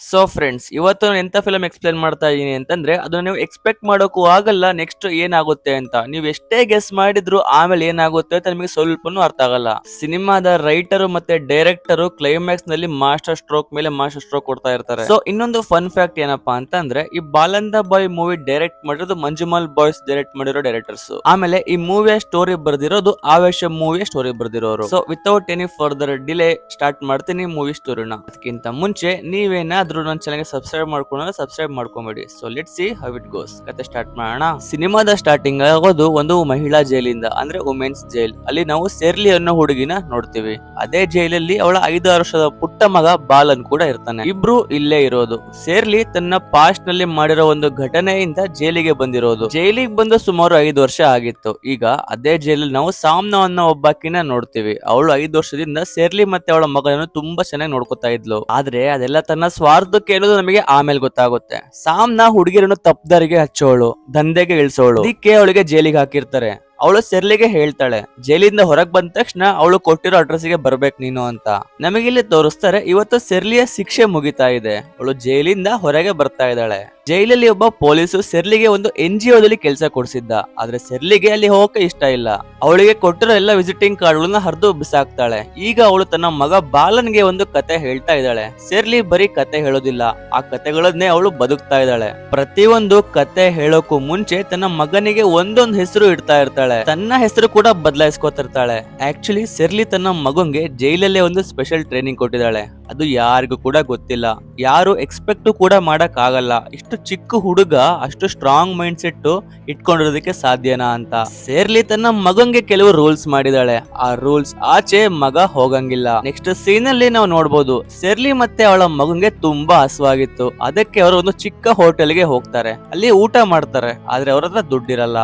So friends, ಇವತ್ತು ನಾನು ಎಂತ ಫಿಲಮ್ ಎಕ್ಸ್ಪ್ಲೇನ್ ಮಾಡ್ತಾ ಇದೀನಿ ಅಂತಂದ್ರೆ ಅದನ್ನ ನೀವು ಎಕ್ಸ್ಪೆಕ್ಟ್ ಮಾಡೋಕ್ಕೂ ಆಗಲ್ಲ ನೆಕ್ಸ್ಟ್ ಏನಾಗುತ್ತೆ ಅಂತ. ನೀವು ಎಷ್ಟೇ ಗೆಸ್ ಮಾಡಿದ್ರು ಆಮೇಲೆ ಏನಾಗುತ್ತೆ ಅಂತ ನಿಮಗೆ ಸ್ವಲ್ಪನೂ ಅರ್ಥ ಆಗಲ್ಲ. ಸಿನಿಮಾದ ರೈಟರ್ ಮತ್ತೆ ಡೈರೆಕ್ಟರ್ ಕ್ಲೈಮ್ಯಾಕ್ಸ್ ನಲ್ಲಿ ಮಾಸ್ಟರ್ ಸ್ಟ್ರೋಕ್ ಮೇಲೆ ಮಾಸ್ಟರ್ ಸ್ಟ್ರೋಕ್ ಕೊಡ್ತಾ ಇರ್ತಾರೆ. ಸೊ ಇನ್ನೊಂದು ಫನ್ ಫ್ಯಾಕ್ಟ್ ಏನಪ್ಪಾ ಅಂತಂದ್ರೆ ಈ ಬಾಲಂದ ಬಾಯ್ ಮೂವಿ ಡೈರೆಕ್ಟ್ ಮಾಡಿರೋದು ಮಂಜುಮಲ್ ಬಾಯ್ಸ್ ಡೈರೆಕ್ಟ್ ಮಾಡಿರೋ ಡೈರೆಕ್ಟರ್ಸ್. ಆಮೇಲೆ ಈ ಮೂವಿಯ ಸ್ಟೋರಿ ಬರ್ದಿರೋದು ಆವೇಶ ಮೂವಿಯ ಸ್ಟೋರಿ ಬರ್ದಿರೋರು. So without any further delay start ಮಾಡ್ತೀನಿ ಮೂವಿ ಸ್ಟೋರಿನ. ಅದಕ್ಕಿಂತ ಮುಂಚೆ ನೀವೇನಾದ್ರೂ ನನ್ನ ಚಾನಲ್ಗೆ ಸಬ್ಸ್ಕ್ರೈಬ್ ಮಾಡ್ಕೊಂಡ್ರೆ ಸಬ್ಸ್ಕ್ರೈಬ್ ಮಾಡ್ಕೊಂಬೇಡಿ. So let's see how it goes. ಕತೆ ಸ್ಟಾರ್ಟ್ ಮಾಡೋಣ. ಸಿನಿಮಾದ ಸ್ಟಾರ್ಟಿಂಗ್ ಆಗೋದು ಒಂದು ಮಹಿಳಾ ಜೈಲಿಂದ, ಅಂದ್ರೆ ವುಮೆನ್ಸ್ ಜೈಲ್. ಅಲ್ಲಿ ನಾವು ಶೆರ್ಲಿ ಅನ್ನೋ ಹುಡುಗಿನ ನೋಡ್ತೀವಿ. ಅದೇ ಜೈಲಲ್ಲಿ ಅವಳ 5 ವರ್ಷದ ಪುಟ್ಟ ಮಗ ಬಾಲನ್ ಕೂಡ ಇರ್ತಾನೆ. ಇಬ್ರು ಇಲ್ಲೇ ಇರೋದು. ಶೆರ್ಲಿ ತನ್ನ ಪಾಸ್ಟ್ ನಲ್ಲಿ ಮಾಡಿರೋ ಒಂದು ಘಟನೆಯಿಂದ ಜೈಲಿಗೆ ಬಂದಿರೋದು. ಜೈಲಿಗೆ ಬಂದು ಸುಮಾರು 5 ವರ್ಷ ಆಗಿತ್ತು. ಈಗ ಅದೇ ಜೈಲಲ್ಲಿ ನಾವು ಸಾಮ್ನಾ ಅನ್ನೋ ಒಬ್ಬಾಕಿನ ನೋಡ್ತೀವಿ. ಅವಳು 5 ವರ್ಷದಿಂದ ಶೆರ್ಲಿ ಮತ್ತೆ ಅವಳ ಮಗನನ್ನು ತುಂಬಾ ಚೆನ್ನಾಗಿ ನೋಡ್ಕೊತಾ ಇದ್ಲು. ಆದ್ರೆ ಅದೆಲ್ಲ ತನ್ನ ಸ್ವಾರ್ಥಕ್ಕೆ ಅನ್ನೋದು ನಮಗೆ ಆಮೇಲೆ ಗೊತ್ತಾಗುತ್ತೆ. ಸಾಮ್ನಾ ಹುಡುಗಿರನ್ನು ತಪ್ಪದಾರಿಗೆ ಹಚ್ಚೋಳು, ದಂಧೆಗೆ ಇಳಿಸೋಳು. ಅದಕ್ಕೆ ಅವಳಿಗೆ ಜೈಲಿಗೆ ಹಾಕಿರ್ತಾರೆ. ಅವಳು ಶೆರ್ಲಿಗೆ ಹೇಳ್ತಾಳೆ, ಜೈಲಿಂದ ಹೊರಗ್ ಬಂದ ತಕ್ಷಣ ಅವಳು ಕೊಟ್ಟಿರೋ ಅಡ್ರೆಸ್ ಗೆ ಬರ್ಬೇಕು ನೀನು ಅಂತ. ನಮಗಿಲ್ಲಿ ತೋರಿಸ್ತಾರೆ, ಇವತ್ತು ಶೆರ್ಲಿಯ ಶಿಕ್ಷೆ ಮುಗಿತಾ ಇದೆ. ಅವಳು ಜೈಲಿಂದ ಹೊರಗೆ ಬರ್ತಾ ಇದ್ದಾಳೆ. ಜೈಲಲ್ಲಿ ಒಬ್ಬ ಪೊಲೀಸು ಶೆರ್ಲಿಗೆ ಒಂದು NGO ದಲ್ಲಿ ಕೆಲಸ ಕೊಡಿಸಿದ್ದ. ಆದ್ರೆ ಶೆರ್ಲಿಗೆ ಅಲ್ಲಿ ಹೋಗಕ್ಕೆ ಇಷ್ಟ ಇಲ್ಲ. ಅವಳಿಗೆ ಕೊಟ್ಟಿರೋ ಎಲ್ಲ ವಿಸಿಟಿಂಗ್ ಕಾರ್ಡ್ಗಳನ್ನ ಹರಿದು ಬಿಸಾಕ್ತಾಳೆ. ಈಗ ಅವಳು ತನ್ನ ಮಗ ಬಾಲನ್ಗೆ ಒಂದು ಕತೆ ಹೇಳ್ತಾ ಇದ್ದಾಳೆ. ಶೆರ್ಲಿ ಬರೀ ಕತೆ ಹೇಳೋದಿಲ್ಲ, ಆ ಕತೆಗಳನ್ನೇ ಅವಳು ಬದುಕ್ತಾ ಇದ್ದಾಳೆ. ಪ್ರತಿಯೊಂದು ಕತೆ ಹೇಳೋಕು ಮುಂಚೆ ತನ್ನ ಮಗನಿಗೆ ಒಂದೊಂದು ಹೆಸರು ಇಡ್ತಾ ಇರ್ತಾಳೆ. ತನ್ನ ಹೆಸರು ಕೂಡ ಬದಲಾಯಿಸ್ಕೊತಿರ್ತಾಳೆ. ಆಕ್ಚುಲಿ ಶೆರ್ಲಿ ತನ್ನ ಮಗಂಗೆ ಜೈಲಲ್ಲೇ ಒಂದು ಸ್ಪೆಷಲ್ ಟ್ರೈನಿಂಗ್ ಕೊಟ್ಟಿದ್ದಾಳೆ. ಅದು ಯಾರಿಗೂ ಕೂಡ ಗೊತ್ತಿಲ್ಲ, ಯಾರು ಎಕ್ಸ್ಪೆಕ್ಟ್ ಕೂಡ ಮಾಡಕ್ ಆಗಲ್ಲ. ಇಷ್ಟು ಚಿಕ್ಕ ಹುಡುಗ ಅಷ್ಟು ಸ್ಟ್ರಾಂಗ್ ಮೈಂಡ್ ಸೆಟ್ ಇಟ್ಕೊಂಡಿರೋದಕ್ಕೆ ಸಾಧ್ಯನಾ ಅಂತ. ಶೆರ್ಲಿ ತನ್ನ ಮಗಂಗೆ ಕೆಲವು ರೂಲ್ಸ್ ಮಾಡಿದಾಳೆ. ಆ ರೂಲ್ಸ್ ಆಚೆ ಮಗ ಹೋಗಂಗಿಲ್ಲ. ನೆಕ್ಸ್ಟ್ ಸೀನ್ ಅಲ್ಲಿ ನಾವು ನೋಡ್ಬೋದು, ಶೆರ್ಲಿ ಮತ್ತೆ ಅವಳ ಮಗಂಗೆ ತುಂಬಾ ಹಸುವಾಗಿತ್ತು. ಅದಕ್ಕೆ ಅವರು ಒಂದು ಚಿಕ್ಕ ಹೋಟೆಲ್ಗೆ ಹೋಗ್ತಾರೆ. ಅಲ್ಲಿ ಊಟ ಮಾಡ್ತಾರೆ. ಆದ್ರೆ ಅವ್ರ ಹತ್ರ ದುಡ್ಡಿರಲ್ಲ.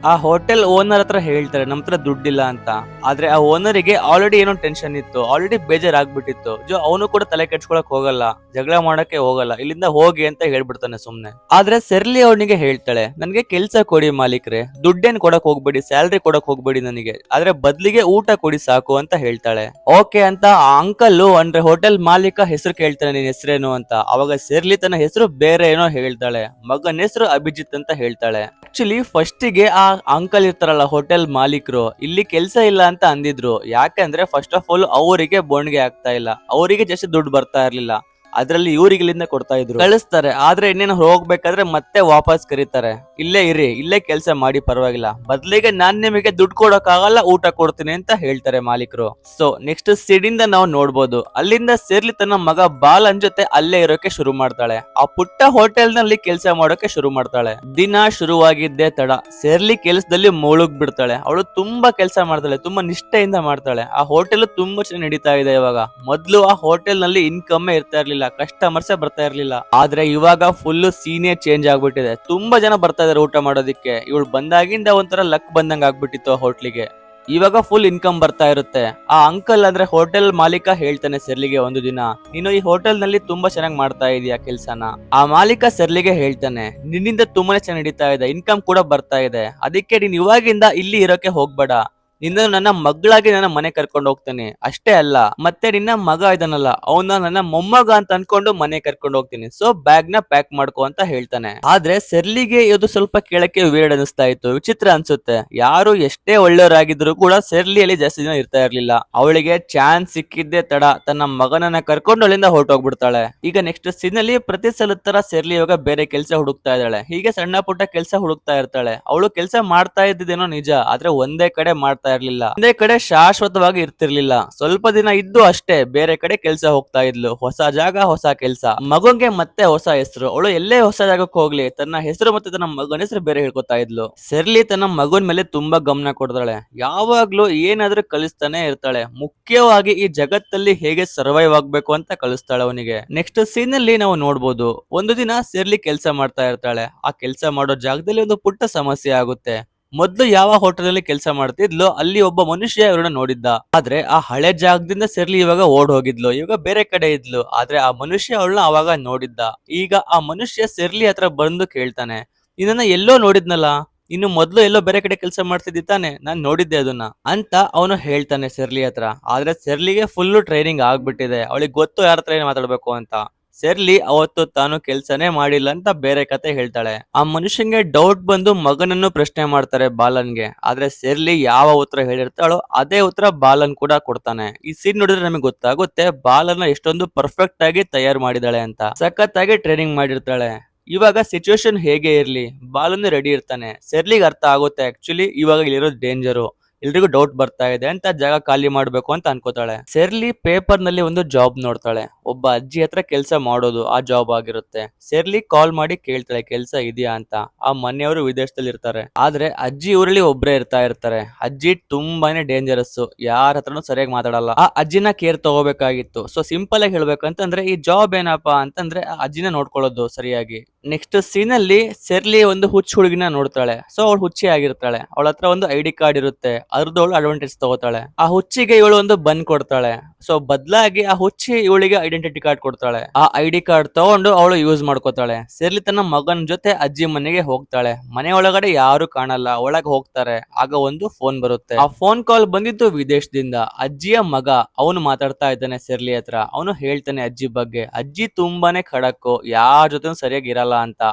ಆ ಹೋಟೆಲ್ ಓನರ್ ಹತ್ರ ಹೇಳ್ತಾರೆ ನಮ್ ಹತ್ರ ದುಡ್ಡಿಲ್ಲ ಅಂತ. ಆದ್ರೆ ಆ ಓನರಿಗೆ ಆಲ್ರೆಡಿ ಏನೋ ಟೆನ್ಷನ್ ಇತ್ತು, ಆಲ್ರೆಡಿ ಬೇಜಾರಾಗ್ಬಿಟ್ಟಿತ್ತು. ಅವನು ಕೂಡ ತಲೆ ಕೆಡ್ಸ್ಕೊಳಕ್ ಹೋಗಲ್ಲ, ಜಗಳ ಮಾಡಕ್ಕೆ ಹೋಗಲ್ಲ, ಇಲ್ಲಿಂದ ಹೋಗಿ ಅಂತ ಹೇಳ್ಬಿಡ್ತಾನೆ ಸುಮ್ನೆ. ಆದ್ರೆ ಶೆರ್ಲಿ ಅವನಿಗೆ ಹೇಳ್ತಾಳೆ, ನನ್ಗೆ ಕೆಲ್ಸ ಕೊಡಿ ಮಾಲೀಕ್ರೆ, ದುಡ್ಡೇನ್ ಕೊಡಕ್ ಹೋಗ್ಬೇಡಿ, ಸ್ಯಾಲ್ರಿ ಕೊಡಕ್ ಹೋಗ್ಬೇಡಿ ನನಗೆ, ಆದ್ರೆ ಬದ್ಲಿಗೆ ಊಟ ಕೊಡಿ ಸಾಕು ಅಂತ ಹೇಳ್ತಾಳೆ. ಓಕೆ ಅಂತ ಆ ಅಂಕಲ್ ಅಂದ್ರೆ ಹೋಟೆಲ್ ಮಾಲೀಕ ಹೆಸರು ಕೇಳ್ತಾನೆ, ನಿನ್ ಹೆಸರೇನು ಅಂತ. ಅವಾಗ ಶೆರ್ಲಿ ತನ್ನ ಹೆಸರು ಬೇರೆ ಏನೋ ಹೇಳ್ತಾಳೆ. ಮಗನ ಹೆಸರು ಅಭಿಜಿತ್ ಅಂತ ಹೇಳ್ತಾಳೆ. ಆಕ್ಚುಲಿ ಫಸ್ಟ್ ಗೆ ಆ ಅಂಕಲ್ ಇರ್ತಾರಲ್ಲ ಹೋಟೆಲ್ ಮಾಲೀಕರು, ಇಲ್ಲಿ ಕೆಲ್ಸ ಇಲ್ಲ ಅಂತ ಅಂದಿದ್ರು. ಯಾಕಂದ್ರೆ ಫಸ್ಟ್ ಆಫ್ ಆಲ್ ಅವರಿಗೆ ಬೋಣಿಗೆ ಆಗ್ತಾ ಇಲ್ಲ, ಅವರಿಗೆ ಜಾಸ್ತಿ ದುಡ್ಡು ಬರ್ತಾ ಇರ್ಲಿಲ್ಲ. ಅದ್ರಲ್ಲಿ ಇವ್ರಿಗಿಲ್ಲಿಂದ ಕೊಡ್ತಾ ಇದ್ರು, ಕಳಿಸ್ತಾರೆ. ಆದ್ರೆ ಇನ್ನೇನು ಹೋಗ್ಬೇಕಾದ್ರೆ ಮತ್ತೆ ವಾಪಸ್ ಕರೀತಾರೆ, ಇಲ್ಲೇ ಇರಿ, ಇಲ್ಲೇ ಕೆಲಸ ಮಾಡಿ ಪರವಾಗಿಲ್ಲ, ಬದ್ಲಿಗೆ ನಾನ್ ನಿಮಗೆ ದುಡ್ಡು ಕೊಡಕ್ ಆಗಲ್ಲ, ಊಟ ಕೊಡ್ತೀನಿ ಅಂತ ಹೇಳ್ತಾರೆ ಮಾಲೀಕರು. ಸೊ ನೆಕ್ಸ್ಟ್ ಸಿಡಿಂದ ನಾವು ನೋಡ್ಬೋದು, ಅಲ್ಲಿಂದ ಶೆರ್ಲಿ ತನ್ನ ಮಗ ಬಾಲನ್ ಜೊತೆ ಅಲ್ಲೇ ಇರೋಕೆ ಶುರು ಮಾಡ್ತಾಳೆ. ಆ ಪುಟ್ಟ ಹೋಟೆಲ್ ನಲ್ಲಿ ಕೆಲಸ ಮಾಡೋಕೆ ಶುರು ಮಾಡ್ತಾಳೆ. ದಿನ ಶುರುವಾಗಿದ್ದೇ ತಡ. ಶೆರ್ಲಿ ಕೆಲಸದಲ್ಲಿ ಮುಳುಗ್ ಬಿಡ್ತಾಳೆ. ಅವಳು ತುಂಬಾ ಕೆಲಸ ಮಾಡ್ತಾಳೆ, ತುಂಬಾ ನಿಷ್ಠೆಯಿಂದ ಮಾಡ್ತಾಳೆ. ಆ ಹೋಟೆಲ್ ತುಂಬಾ ಚೆನ್ನಾಗಿ ನಡೀತಾ ಇದೆ ಇವಾಗ. ಮೊದ್ಲು ಆ ಹೋಟೆಲ್ ನಲ್ಲಿ ಇನ್ಕಮ್ ಇರ್ತಾ ಇರ್ಲಿಲ್ಲ, ಕಸ್ಟಮರ್ಸೇ ಬರ್ತಾ ಇರ್ಲಿಲ್ಲ. ಆದ್ರೆ ಇವಾಗ ಫುಲ್ ಸೀನೇ ಚೇಂಜ್ ಆಗ್ಬಿಟ್ಟಿದೆ. ತುಂಬಾ ಜನ ಬರ್ತಾ ಇದಾರೆ ಊಟ ಮಾಡೋದಿಕ್ಕೆ. ಇವಳು ಬಂದಾಗಿಂದ ಒಂಥರ ಲಕ್ ಬಂದಂಗ ಆಗ್ಬಿಟ್ಟಿತ್ತು ಆ ಹೋಟ್ಲಿಗೆ. ಇವಾಗ ಫುಲ್ ಇನ್ಕಮ್ ಬರ್ತಾ ಇರುತ್ತೆ. ಆ ಅಂಕಲ್ ಅಂದ್ರೆ ಹೋಟೆಲ್ ಮಾಲೀಕ ಹೇಳ್ತಾನೆ ಶೆರ್ಲಿಗೆ ಒಂದು ದಿನ, ನೀನು ಈ ಹೋಟೆಲ್ ನಲ್ಲಿ ತುಂಬಾ ಚೆನ್ನಾಗಿ ಮಾಡ್ತಾ ಇದೀಯ ಕೆಲ್ಸನ. ಆ ಮಾಲೀಕ ಶೆರ್ಲಿಗೆ ಹೇಳ್ತಾನೆ, ನಿನ್ನಿಂದ ತುಂಬಾನೇ ಚೆನ್ನಾಗಿ ನಡೀತಾ ಇದೆ, ಇನ್ಕಮ್ ಕೂಡ ಬರ್ತಾ ಇದೆ, ಅದಕ್ಕೆ ನೀನ್ ಇವಾಗಿಂದ ಇಲ್ಲಿ ಇರೋಕೆ ಹೋಗ್ಬೇಡ, ನಿನ್ನ ನನ್ನ ಮಗಳಾಗಿ ನನ್ನ ಮನೆ ಕರ್ಕೊಂಡು ಹೋಗ್ತೇನೆ. ಅಷ್ಟೇ ಅಲ್ಲ, ಮತ್ತೆ ನಿನ್ನ ಮಗ ಇದನ್ನಲ್ಲ, ಅವನ ನನ್ನ ಮೊಮ್ಮಗ ಅಂತ ಅನ್ಕೊಂಡು ಮನೆ ಕರ್ಕೊಂಡು ಹೋಗ್ತೀನಿ. ಸೊ ಬ್ಯಾಗ್ ನ ಪ್ಯಾಕ್ ಮಾಡ್ಕೊ ಅಂತ ಹೇಳ್ತಾನೆ. ಆದ್ರೆ ಶೆರ್ಲಿಗೆ ಇದು ಸ್ವಲ್ಪ ಕೇಳಕ್ಕೆ ವೇರ್ಡ್ ಅನಿಸ್ತಾ ಇತ್ತು, ವಿಚಿತ್ರ ಅನ್ಸುತ್ತೆ. ಯಾರು ಎಷ್ಟೇ ಒಳ್ಳೆಯವರಾಗಿದ್ರು ಕೂಡ ಶೆರ್ಲಿಯಲ್ಲಿ ಜಾಸ್ತಿ ದಿನ ಇರ್ತಾ ಇರ್ಲಿಲ್ಲ. ಅವಳಿಗೆ ಚಾನ್ಸ್ ಸಿಕ್ಕಿದ್ದೆ ತಡ, ತನ್ನ ಮಗನನ್ನ ಕರ್ಕೊಂಡು ಅಲ್ಲಿಂದ ಹೊರಟೋಗ್ಬಿಡ್ತಾಳೆ. ಈಗ ನೆಕ್ಸ್ಟ್ ಸೀನ್ ಅಲ್ಲಿ ಪ್ರತಿ ಸಲ ತರ ಶೆರ್ಲಿ ಇವಾಗ ಬೇರೆ ಕೆಲಸ ಹುಡುಕ್ತಾ ಇದ್ದಾಳೆ. ಹೀಗೆ ಸಣ್ಣ ಪುಟ್ಟ ಕೆಲಸ ಹುಡುಕ್ತಾ ಇರ್ತಾಳೆ. ಅವಳು ಕೆಲಸ ಮಾಡ್ತಾ ಇದ್ದಿದ್ದೇನೋ ನಿಜ, ಆದ್ರೆ ಒಂದೇ ಕಡೆ ಮಾಡ್ತಾ ಇರ್ಲಿಲ್ಲ, ಒಂದೇ ಕಡೆ ಶಾಶ್ವತವಾಗಿ ಇರ್ತಿರ್ಲಿಲ್ಲ. ಸ್ವಲ್ಪ ದಿನ ಇದ್ದು ಅಷ್ಟೇ ಬೇರೆ ಕಡೆ ಕೆಲ್ಸ ಹೋಗ್ತಾ ಇದ್ಲು. ಹೊಸ ಜಾಗ, ಹೊಸ ಕೆಲ್ಸ. ಮಗಂಗೆ ಮತ್ತೆ ಹೊಸ ಹೆಸರು. ಅವಳು ಎಲ್ಲೇ ಹೊಸ ಜಾಗಕ್ಕೆ ಹೋಗ್ಲಿ ತನ್ನ ಹೆಸರು ಮತ್ತೆ ತನ್ನ ಮಗನ ಹೆಸರು ಬೇರೆ ಹೇಳ್ಕೊತಾ ಇದ್ಲು. ಶೆರ್ಲಿ ತನ್ನ ಮಗನ ಮೇಲೆ ತುಂಬಾ ಗಮನ ಕೊಡ್ತಾಳೆ. ಯಾವಾಗ್ಲೂ ಏನಾದ್ರೂ ಕಲಿಸ್ತಾನೆ ಇರ್ತಾಳೆ. ಮುಖ್ಯವಾಗಿ ಈ ಜಗತ್ತಲ್ಲಿ ಹೇಗೆ ಸರ್ವೈವ್ ಆಗ್ಬೇಕು ಅಂತ ಕಲಿಸ್ತಾಳೆ ಅವನಿಗೆ. ನೆಕ್ಸ್ಟ್ ಸೀನ್ ಅಲ್ಲಿ ನಾವು ನೋಡ್ಬೋದು, ಒಂದು ದಿನ ಶೆರ್ಲಿ ಕೆಲಸ ಮಾಡ್ತಾ ಇರ್ತಾಳೆ. ಆ ಕೆಲಸ ಮಾಡೋ ಜಾಗದಲ್ಲಿ ಒಂದು ಪುಟ್ಟ ಸಮಸ್ಯೆ ಆಗುತ್ತೆ. ಮೊದ್ಲು ಯಾವ ಹೋಟೆಲ್ ಅಲ್ಲಿ ಕೆಲಸ ಮಾಡ್ತಿದ್ಲು ಅಲ್ಲಿ ಒಬ್ಬ ಮನುಷ್ಯ ಇವ್ರನ್ನ ನೋಡಿದ್ದ. ಆದ್ರೆ ಆ ಹಳೆ ಜಾಗದಿಂದ ಶೆರ್ಲಿ ಇವಾಗ ಓಡ್ ಹೋಗಿದ್ಲು, ಇವಾಗ ಬೇರೆ ಕಡೆ ಇದ್ಲು. ಆದ್ರೆ ಆ ಮನುಷ್ಯ ಅವಳನ್ನ ಅವಾಗ ನೋಡಿದ್ದ. ಈಗ ಆ ಮನುಷ್ಯ ಶೆರ್ಲಿ ಹತ್ರ ಬಂದು ಕೇಳ್ತಾನೆ, ನಿನ್ನ ಎಲ್ಲೋ ನೋಡಿದ್ನಲ್ಲ, ಇನ್ನು ಮೊದ್ಲು ಎಲ್ಲೋ ಬೇರೆ ಕಡೆ ಕೆಲಸ ಮಾಡ್ತಿದ್ದಿ ತಾನೆ, ನಾನ್ ನೋಡಿದ್ದೆ ಅದನ್ನ ಅಂತ ಅವನು ಹೇಳ್ತಾನೆ ಶೆರ್ಲಿ ಹತ್ರ. ಆದ್ರೆ ಶೆರ್ಲಿಗೆ ಫುಲ್ ಟ್ರೈನಿಂಗ್ ಆಗ್ಬಿಟ್ಟಿದೆ, ಅವಳಿಗೆ ಗೊತ್ತು ಯಾರ ಹತ್ರ ಏನ್ ಮಾತಾಡ್ಬೇಕು ಅಂತ. ಸೆರ್ಲಿ ಅವತ್ತು ತಾನು ಕೆಲ್ಸನೇ ಮಾಡಿಲ್ಲ ಅಂತ ಬೇರೆ ಕತೆ ಹೇಳ್ತಾಳೆ. ಆ ಮನುಷ್ಯಂಗೆ ಡೌಟ್ ಬಂದು ಮಗನನ್ನು ಪ್ರಶ್ನೆ ಮಾಡ್ತಾರೆ ಬಾಲನ್ಗೆ. ಆದ್ರೆ ಸೆರ್ಲಿ ಯಾವ ಉತ್ತರ ಹೇಳಿರ್ತಾಳೋ ಅದೇ ಉತ್ತರ ಬಾಲನ್ ಕೂಡ ಕೊಡ್ತಾನೆ. ಈ ಸೀನ್ ನೋಡಿದ್ರೆ ನಮಗೆ ಗೊತ್ತಾಗುತ್ತೆ ಬಾಲನ್ನ ಎಷ್ಟೊಂದು ಪರ್ಫೆಕ್ಟ್ ಆಗಿ ತಯಾರು ಮಾಡಿದಾಳೆ ಅಂತ. ಸಖತ್ತಾಗಿ ಟ್ರೈನಿಂಗ್ ಮಾಡಿರ್ತಾಳೆ. ಇವಾಗ ಸಿಚುವೇಶನ್ ಹೇಗೆ ಇರ್ಲಿ ಬಾಲನ್ನು ರೆಡಿ ಇರ್ತಾನೆ. ಸೆರ್ಲಿಗೆ ಅರ್ಥ ಆಗುತ್ತೆ ಆಕ್ಚುಲಿ ಇವಾಗ ಇಲ್ಲಿರೋ ಡೇಂಜರು, ಎಲ್ರಿಗೂ ಡೌಟ್ ಬರ್ತಾ ಇದೆ ಅಂತ ಜಾಗ ಖಾಲಿ ಮಾಡ್ಬೇಕು ಅಂತ ಅನ್ಕೋತಾಳೆ. ಸೆರ್ಲಿ ಪೇಪರ್ ನಲ್ಲಿ ಒಂದು ಜಾಬ್ ನೋಡ್ತಾಳೆ. ಒಬ್ಬ ಅಜ್ಜಿ ಹತ್ರ ಕೆಲಸ ಮಾಡೋದು ಆ ಜಾಬ್ ಆಗಿರುತ್ತೆ. ಸೆರ್ಲಿ ಕಾಲ್ ಮಾಡಿ ಕೇಳ್ತಾಳೆ ಕೆಲ್ಸ ಇದೆಯಾ ಅಂತ. ಆ ಮನೆಯವರು ವಿದೇಶದಲ್ಲಿ ಇರ್ತಾರೆ, ಆದ್ರೆ ಅಜ್ಜಿ ಊರಲ್ಲಿ ಒಬ್ರೇ ಇರ್ತಾರೆ. ಅಜ್ಜಿ ತುಂಬಾನೇ ಡೇಂಜರಸ್, ಯಾರ ಹತ್ರನೂ ಸರಿಯಾಗಿ ಮಾತಾಡಲ್ಲ. ಆ ಅಜ್ಜಿನ ಕೇರ್ ತಗೋಬೇಕಾಗಿತ್ತು. ಸೊ ಸಿಂಪಲ್ ಆಗಿ ಹೇಳ್ಬೇಕಂತಂದ್ರೆ ಈ ಜಾಬ್ ಏನಪ್ಪಾ ಅಂತಂದ್ರೆ ಆ ಅಜ್ಜಿನ ನೋಡ್ಕೊಳ್ಳೋದು ಸರಿಯಾಗಿ. ನೆಕ್ಸ್ಟ್ ಸೀನ್ ಅಲ್ಲಿ ಸೆರ್ಲಿ ಒಂದು ಹುಚ್ಚ ಹುಡುಗಿನ ನೋಡ್ತಾಳೆ. ಸೊ ಅವಳು ಹುಚ್ಚಿ ಆಗಿರ್ತಾಳೆ. ಅವಳ ಹತ್ರ ಒಂದು ಐಡಿ ಕಾರ್ಡ್ ಇರುತ್ತೆ, ಅದ್ರದ್ದು ಅವಳು ಅಡ್ವಾಂಟೇಜ್ ತಗೋತಾಳೆ. ಆ ಹುಚ್ಚಿಗೆ ಇವಳು ಒಂದು ಬನ್ ಕೊಡ್ತಾಳೆ. ಸೊ ಬದಲಾಗಿ ಆ ಹುಚ್ಚಿ ಇವಳಿಗೆ ಐಡೆಂಟಿಟಿ ಕಾರ್ಡ್ ಕೊಡ್ತಾಳೆ. ಆ ಐಡಿ ಕಾರ್ಡ್ ತಗೊಂಡು ಅವಳು ಯೂಸ್ ಮಾಡ್ಕೋತಾಳೆ. ಸೆರ್ಲಿ ತನ್ನ ಮಗನ ಜೊತೆ ಅಜ್ಜಿ ಮನೆಗೆ ಹೋಗ್ತಾಳೆ. ಮನೆ ಒಳಗಡೆ ಯಾರು ಕಾಣಲ್ಲ, ಒಳಗೆ ಹೋಗ್ತಾರೆ. ಆಗ ಒಂದು ಫೋನ್ ಬರುತ್ತೆ. ಆ ಫೋನ್ ಕಾಲ್ ಬಂದಿದ್ದು ವಿದೇಶದಿಂದ. ಅಜ್ಜಿಯ ಮಗ ಅವನು ಮಾತಾಡ್ತಾ ಇದ್ದಾನೆ ಸೆರ್ಲಿ ಹತ್ರ. ಅವನು ಹೇಳ್ತಾನೆ ಅಜ್ಜಿ ಬಗ್ಗೆ. ಅಜ್ಜಿ ತುಂಬಾನೇ ಖಡಕ್ಕು, ಯಾರ ಜೊತೆ ಸರಿಯಾಗಿ ಇರಲ್ಲ ಅಂತ.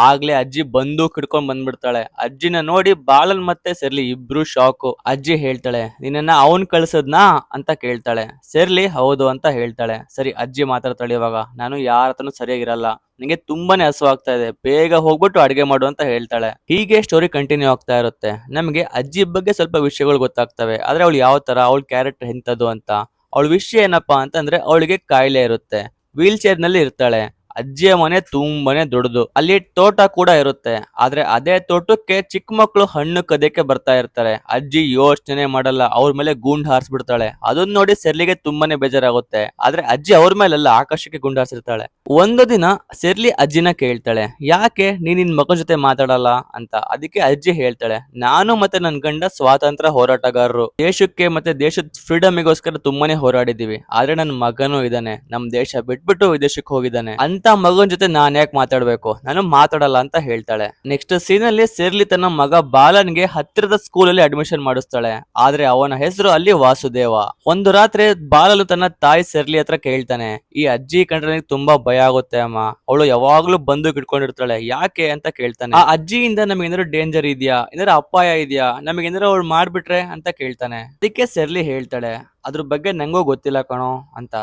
ಆಗ್ಲೇ ಅಜ್ಜಿ ಬಂದೂಕ್ ಹಿಡ್ಕೊಂಡ್ ಬಂದ್ಬಿಡ್ತಾಳೆ. ಅಜ್ಜಿನ ನೋಡಿ ಬಾಲನ್ ಮತ್ತೆ ಸೆರ್ಲಿ ಇಬ್ರು ಶಾಕು. ಅಜ್ಜಿ ಹೇಳ್ತಾಳೆ ನಿನ್ನ ಅವನ್ ಕಳ್ಸದ್ನಾ ಅಂತ ಕೇಳ್ತಾಳೆ. ಸೆರ್ಲಿ ಹೌದು ಅಂತ ಹೇಳ್ತಾಳೆ. ಸರಿ ಅಜ್ಜಿ ಮಾತಾಡ್ತಾಳೆ ಇವಾಗ, ನಾನು ಯಾರ ಹತ್ರನೂ ಸರಿಯಾಗಿರಲ್ಲ, ನಿಂಗೆ ತುಂಬಾನೇ ಹಸುವಾಗ್ತಾ ಇದೆ, ಬೇಗ ಹೋಗ್ಬಿಟ್ಟು ಅಡಿಗೆ ಮಾಡು ಅಂತ ಹೇಳ್ತಾಳೆ. ಹೀಗೆ ಸ್ಟೋರಿ ಕಂಟಿನ್ಯೂ ಆಗ್ತಾ ಇರುತ್ತೆ. ನಮಗೆ ಅಜ್ಜಿ ಬಗ್ಗೆ ಸ್ವಲ್ಪ ವಿಷಯಗಳು ಗೊತ್ತಾಗ್ತವೆ. ಆದ್ರೆ ಅವಳು ಯಾವ ತರ, ಅವಳ ಕ್ಯಾರೆಕ್ಟರ್ ಎಂತದು ಅಂತ. ಅವಳ ವಿಷಯ ಏನಪ್ಪಾ ಅಂತಂದ್ರೆ ಅವಳಿಗೆ ಕಾಯಿಲೆ ಇರುತ್ತೆ, ವೀಲ್ ಚೇರ್ ನಲ್ಲಿ ಇರ್ತಾಳೆ. ಅಜ್ಜಿಯ ಮನೆ ತುಂಬಾನೇ ದೊಡ್ಡದು, ಅಲ್ಲಿ ತೋಟ ಕೂಡ ಇರುತ್ತೆ. ಆದ್ರೆ ಅದೇ ತೋಟಕ್ಕೆ ಚಿಕ್ಕ ಮಕ್ಕಳು ಹಣ್ಣು ಕದಿಯಕ್ಕೆ ಬರ್ತಾ ಇರ್ತಾರೆ. ಅಜ್ಜಿ ಯೋಚನೆ ಮಾಡಲ್ಲ, ಅವ್ರ ಮೇಲೆ ಗುಂಡ್ ಹಾರಿಸ್ಬಿಡ್ತಾಳೆ. ಅದನ್ನ ನೋಡಿ ಸೆರ್ಲಿಗೆ ತುಂಬಾನೇ ಬೇಜಾರಾಗುತ್ತೆ. ಆದ್ರೆ ಅಜ್ಜಿ ಅವ್ರ ಮೇಲೆಲ್ಲ ಆಕಾಶಕ್ಕೆ ಗುಂಡ್ ಹಾರಿಸಿರ್ತಾಳೆ. ಒಂದು ದಿನ ಸೆರ್ಲಿ ಅಜ್ಜಿನ ಕೇಳ್ತಾಳೆ, ಯಾಕೆ ನಿನ್ ಮಗನ ಜೊತೆ ಮಾತಾಡಲ್ಲ ಅಂತ. ಅದಕ್ಕೆ ಅಜ್ಜಿ ಹೇಳ್ತಾಳೆ, ನಾನು ಮತ್ತೆ ನನ್ ಗಂಡ ಸ್ವಾತಂತ್ರ್ಯ ಹೋರಾಟಗಾರರು, ದೇಶಕ್ಕೆ ಮತ್ತೆ ದೇಶದ ಫ್ರೀಡಮ್ಗೋಸ್ಕರ ತುಂಬಾನೇ ಹೋರಾಡಿದೀವಿ. ಆದ್ರೆ ನನ್ ಮಗನೂ ಇದ್ದಾನೆ, ನಮ್ ದೇಶ ಬಿಟ್ಬಿಟ್ಟು ವಿದೇಶಕ್ಕೆ ಹೋಗಿದ್ದಾನೆ ಅಂತ ಮಗನ ಜೊತೆ ನಾನ್ ಯಾಕೆ ಮಾತಾಡ್ಬೇಕು, ನಾನು ಮಾತಾಡಲ್ಲ ಅಂತ ಹೇಳ್ತಾಳೆ. ನೆಕ್ಸ್ಟ್ ಸೀನ್ ಅಲ್ಲಿ ಸೆರ್ಲಿ ತನ್ನ ಮಗ ಬಾಲನ್ಗೆ ಹತ್ತಿರದ ಸ್ಕೂಲ್ ಅಲ್ಲಿ ಅಡ್ಮಿಷನ್ ಮಾಡಿಸ್ತಾಳೆ. ಆದ್ರೆ ಅವನ ಹೆಸರು ಅಲ್ಲಿ ವಾಸುದೇವ. ಒಂದು ರಾತ್ರಿ ಬಾಲನು ತನ್ನ ತಾಯಿ ಸೆರ್ಲಿ ಹತ್ರ ಕೇಳ್ತಾನೆ, ಈ ಅಜ್ಜಿ ಕಂಡ್ರೆ ನನಗೆ ತುಂಬಾ ಭಯ ಆಗುತ್ತೆ ಅಮ್ಮ, ಅವಳು ಯಾವಾಗ್ಲೂ ಬಂದೂಕ್ ಇಟ್ಕೊಂಡಿರ್ತಾಳೆ, ಯಾಕೆ ಅಂತ ಕೇಳ್ತಾನೆ. ಆ ಅಜ್ಜಿಯಿಂದ ನಮ್ಗೆ ಏನಾದ್ರು ಡೇಂಜರ್ ಇದೆಯಾ, ಏನಾದ್ರು ಅಪಾಯ ಇದೆಯಾ, ನಮಗೆ ಏನಾದ್ರು ಅವಳು ಮಾಡ್ಬಿಟ್ರೆ ಅಂತ ಕೇಳ್ತಾನೆ. ಅದಕ್ಕೆ ಸೆರ್ಲಿ ಹೇಳ್ತಾಳೆ, ಅದ್ರ ಬಗ್ಗೆ ನಂಗೂ ಗೊತ್ತಿಲ್ಲ ಕಣೋ ಅಂತ.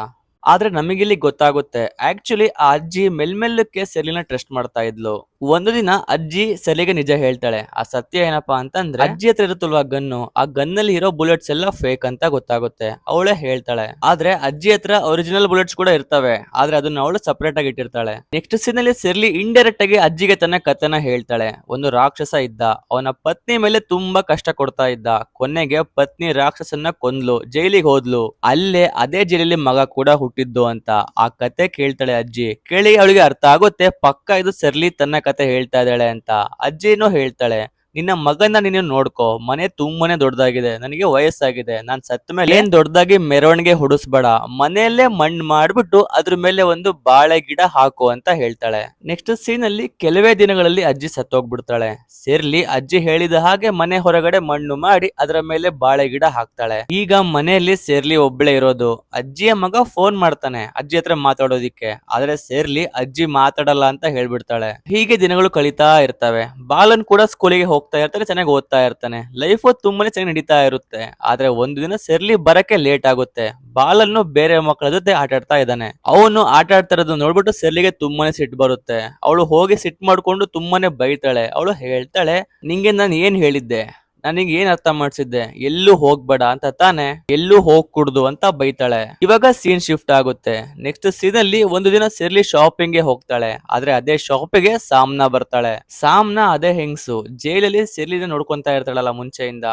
ಆದ್ರೆ ನಮಗಿಲ್ಲಿ ಗೊತ್ತಾಗುತ್ತೆ ಆಕ್ಚುಲಿ ಆ ಅಜ್ಜಿ ಮೆಲ್ಮೆಲ್ಲಕ್ಕೆ ಸೆರ್ಲಿನ ಟ್ರಸ್ಟ್ ಮಾಡ್ತಾ ಇದ್ಲು. ಒಂದು ದಿನ ಅಜ್ಜಿ ಸೆರ್ಲಿಗೆ ನಿಜ ಹೇಳ್ತಾಳೆ. ಆ ಸತ್ಯ ಏನಪ್ಪಾ ಅಂತಂದ್ರೆ ಅಜ್ಜಿ ಹತ್ರ ಇರುತ್ತಲ್ವಾ ಗನ್ನು, ಆ ಗನ್ನಲ್ಲಿ ಇರೋ ಬುಲೆಟ್ಸ್ ಎಲ್ಲ ಫೇಕ್ ಅಂತ ಗೊತ್ತಾಗುತ್ತೆ. ಅವಳೇ ಹೇಳ್ತಾಳೆ. ಆದ್ರೆ ಅಜ್ಜಿ ಹತ್ರ ಒರಿಜಿನಲ್ ಬುಲೆಟ್ಸ್ ಕೂಡ ಇರ್ತವೆ, ಆದ್ರೆ ಅದನ್ನ ಅವಳು ಸಪರೇಟ್ ಆಗಿ ಇಟ್ಟಿರ್ತಾಳೆ. ನೆಕ್ಸ್ಟ್ ಸೀನ್ ಅಲ್ಲಿ ಸೆರ್ಲಿ ಇಂಡೈರೆಕ್ಟ್ ಆಗಿ ಅಜ್ಜಿಗೆ ತನ್ನ ಕಥೆನ ಹೇಳ್ತಾಳೆ. ಒಂದು ರಾಕ್ಷಸ ಇದ್ದ, ಅವನ ಪತ್ನಿ ಮೇಲೆ ತುಂಬಾ ಕಷ್ಟ ಕೊಡ್ತಾ ಇದ್ದ. ಕೊನೆಗೆ ಪತ್ನಿ ರಾಕ್ಷಸನ್ನ ಕೊಂದ್ಲು, ಜೈಲಿಗೆ ಹೋದ್ಲು. ಅಲ್ಲೇ ಅದೇ ಜೈಲಲ್ಲಿ ಮಗ ಕೂಡ ಹುಟ್ಟಿದ್ದು ಅಂತ ಆ ಕತೆ ಕೇಳ್ತಾಳೆ ಅಜ್ಜಿ. ಕೇಳಿ ಅವಳಿಗೆ ಅರ್ಥ ಆಗುತ್ತೆ ಪಕ್ಕ ಇದು ಸೆರ್ಲಿ ತನ್ನ ಕತೆ ಹೇಳ್ತಾ ಇದ್ದಾಳೆ ಅಂತ. ಅಜ್ಜಿನೂ ಹೇಳ್ತಾಳೆ, ನಿನ್ನ ಮಗನ ನೀನು ನೋಡ್ಕೋ, ಮನೆ ತುಂಬಾನೇ ದೊಡ್ಡದಾಗಿದೆ, ನನಗೆ ವಯಸ್ಸಾಗಿದೆ, ನಾನ್ ಸತ್ತ ಮೇಲೆ ಏನ್ ದೊಡ್ಡದಾಗಿ ಮೆರವಣಿಗೆ ಹುಡಿಸ್ಬೇಡ, ಮನೆಯಲ್ಲೇ ಮಣ್ಣು ಮಾಡ್ಬಿಟ್ಟು ಅದ್ರ ಮೇಲೆ ಒಂದು ಬಾಳೆ ಗಿಡ ಹಾಕು ಅಂತ ಹೇಳ್ತಾಳೆ. ನೆಕ್ಸ್ಟ್ ಸೀನ್ ಅಲ್ಲಿ ಕೆಲವೇ ದಿನಗಳಲ್ಲಿ ಅಜ್ಜಿ ಸತ್ತೋಗ್ಬಿಡ್ತಾಳೆ. ಸೆರ್ಲಿ ಅಜ್ಜಿ ಹೇಳಿದ ಹಾಗೆ ಮನೆ ಹೊರಗಡೆ ಮಣ್ಣು ಮಾಡಿ ಅದರ ಮೇಲೆ ಬಾಳೆ ಗಿಡ ಹಾಕ್ತಾಳೆ. ಈಗ ಮನೆಯಲ್ಲಿ ಸೆರ್ಲಿ ಒಬ್ಳೆ ಇರೋದು. ಅಜ್ಜಿಯ ಮಗ ಫೋನ್ ಮಾಡ್ತಾನೆ ಅಜ್ಜಿ ಹತ್ರ ಮಾತಾಡೋದಿಕ್ಕೆ, ಆದ್ರೆ ಸೆರ್ಲಿ ಅಜ್ಜಿ ಮಾತಾಡಲ್ಲ ಅಂತ ಹೇಳ್ಬಿಡ್ತಾಳೆ. ಹೀಗೆ ದಿನಗಳು ಕಳೀತಾ ಇರ್ತವೆ. ಬಾಲನ್ ಕೂಡ ಸ್ಕೂಲಿಗೆ ಹೋಗ್ತಾ ಇರ್ತಾನೆ, ಚೆನ್ನಾಗಿ ಓದ್ತಾ ಇರ್ತಾನೆ. ಲೈಫ್ ತುಂಬಾನೇ ಚೆನ್ನಾಗಿ ನಡೀತಾ ಇರುತ್ತೆ. ಆದ್ರೆ ಒಂದು ದಿನ ಸೆರ್ಲಿ ಬರಕ್ಕೆ ಲೇಟ್ ಆಗುತ್ತೆ. ಬಾಲನ್ನು ಬೇರೆ ಮಕ್ಕಳ ಜೊತೆ ಆಟ ಆಡ್ತಾ ಇದ್ದಾನೆ. ಅವನು ಆಟ ಆಡ್ತಾ ಇರೋದು ನೋಡ್ಬಿಟ್ಟು ಸೆರ್ಲಿಗೆ ತುಂಬಾನೇ ಸಿಟ್ಟು ಬರುತ್ತೆ. ಅವಳು ಹೋಗಿ ಸಿಟ್ಟು ಮಾಡ್ಕೊಂಡು ತುಂಬಾನೇ ಬೈತಾಳೆ. ಅವಳು ಹೇಳ್ತಾಳೆ, ನಿಂಗೆ ನಾನು ಏನ್ ಹೇಳಿದ್ದೆ, ನನಗೆ ಏನ್ ಅರ್ಥ ಮಾಡ್ಸಿದ್ದೆ, ಎಲ್ಲೂ ಹೋಗ್ಬೇಡ ಅಂತ ತಾನೆ, ಎಲ್ಲೂ ಹೋಗ್ಕೂಡ್ದು ಅಂತ ಬೈತಾಳೆ. ಇವಾಗ ಸೀನ್ ಶಿಫ್ಟ್ ಆಗುತ್ತೆ. ನೆಕ್ಸ್ಟ್ ಸೀನ್ ಅಲ್ಲಿ ಒಂದು ದಿನ ಸೆರ್ಲಿ ಶಾಪಿಂಗ್ ಗೆ ಹೋಗ್ತಾಳೆ. ಆದ್ರೆ ಅದೇ ಶಾಪಿಗೆ ಸಾಮ್ನಾ ಬರ್ತಾಳೆ. ಸಾಮ್ನಾ ಅದೇ ಹೆಂಗ್ಸು, ಜೈಲಲ್ಲಿ ಸೆರ್ಲಿನ ನೋಡ್ಕೊಂತಾ ಇರ್ತಾಳಲ್ಲ ಮುಂಚೆಯಿಂದ,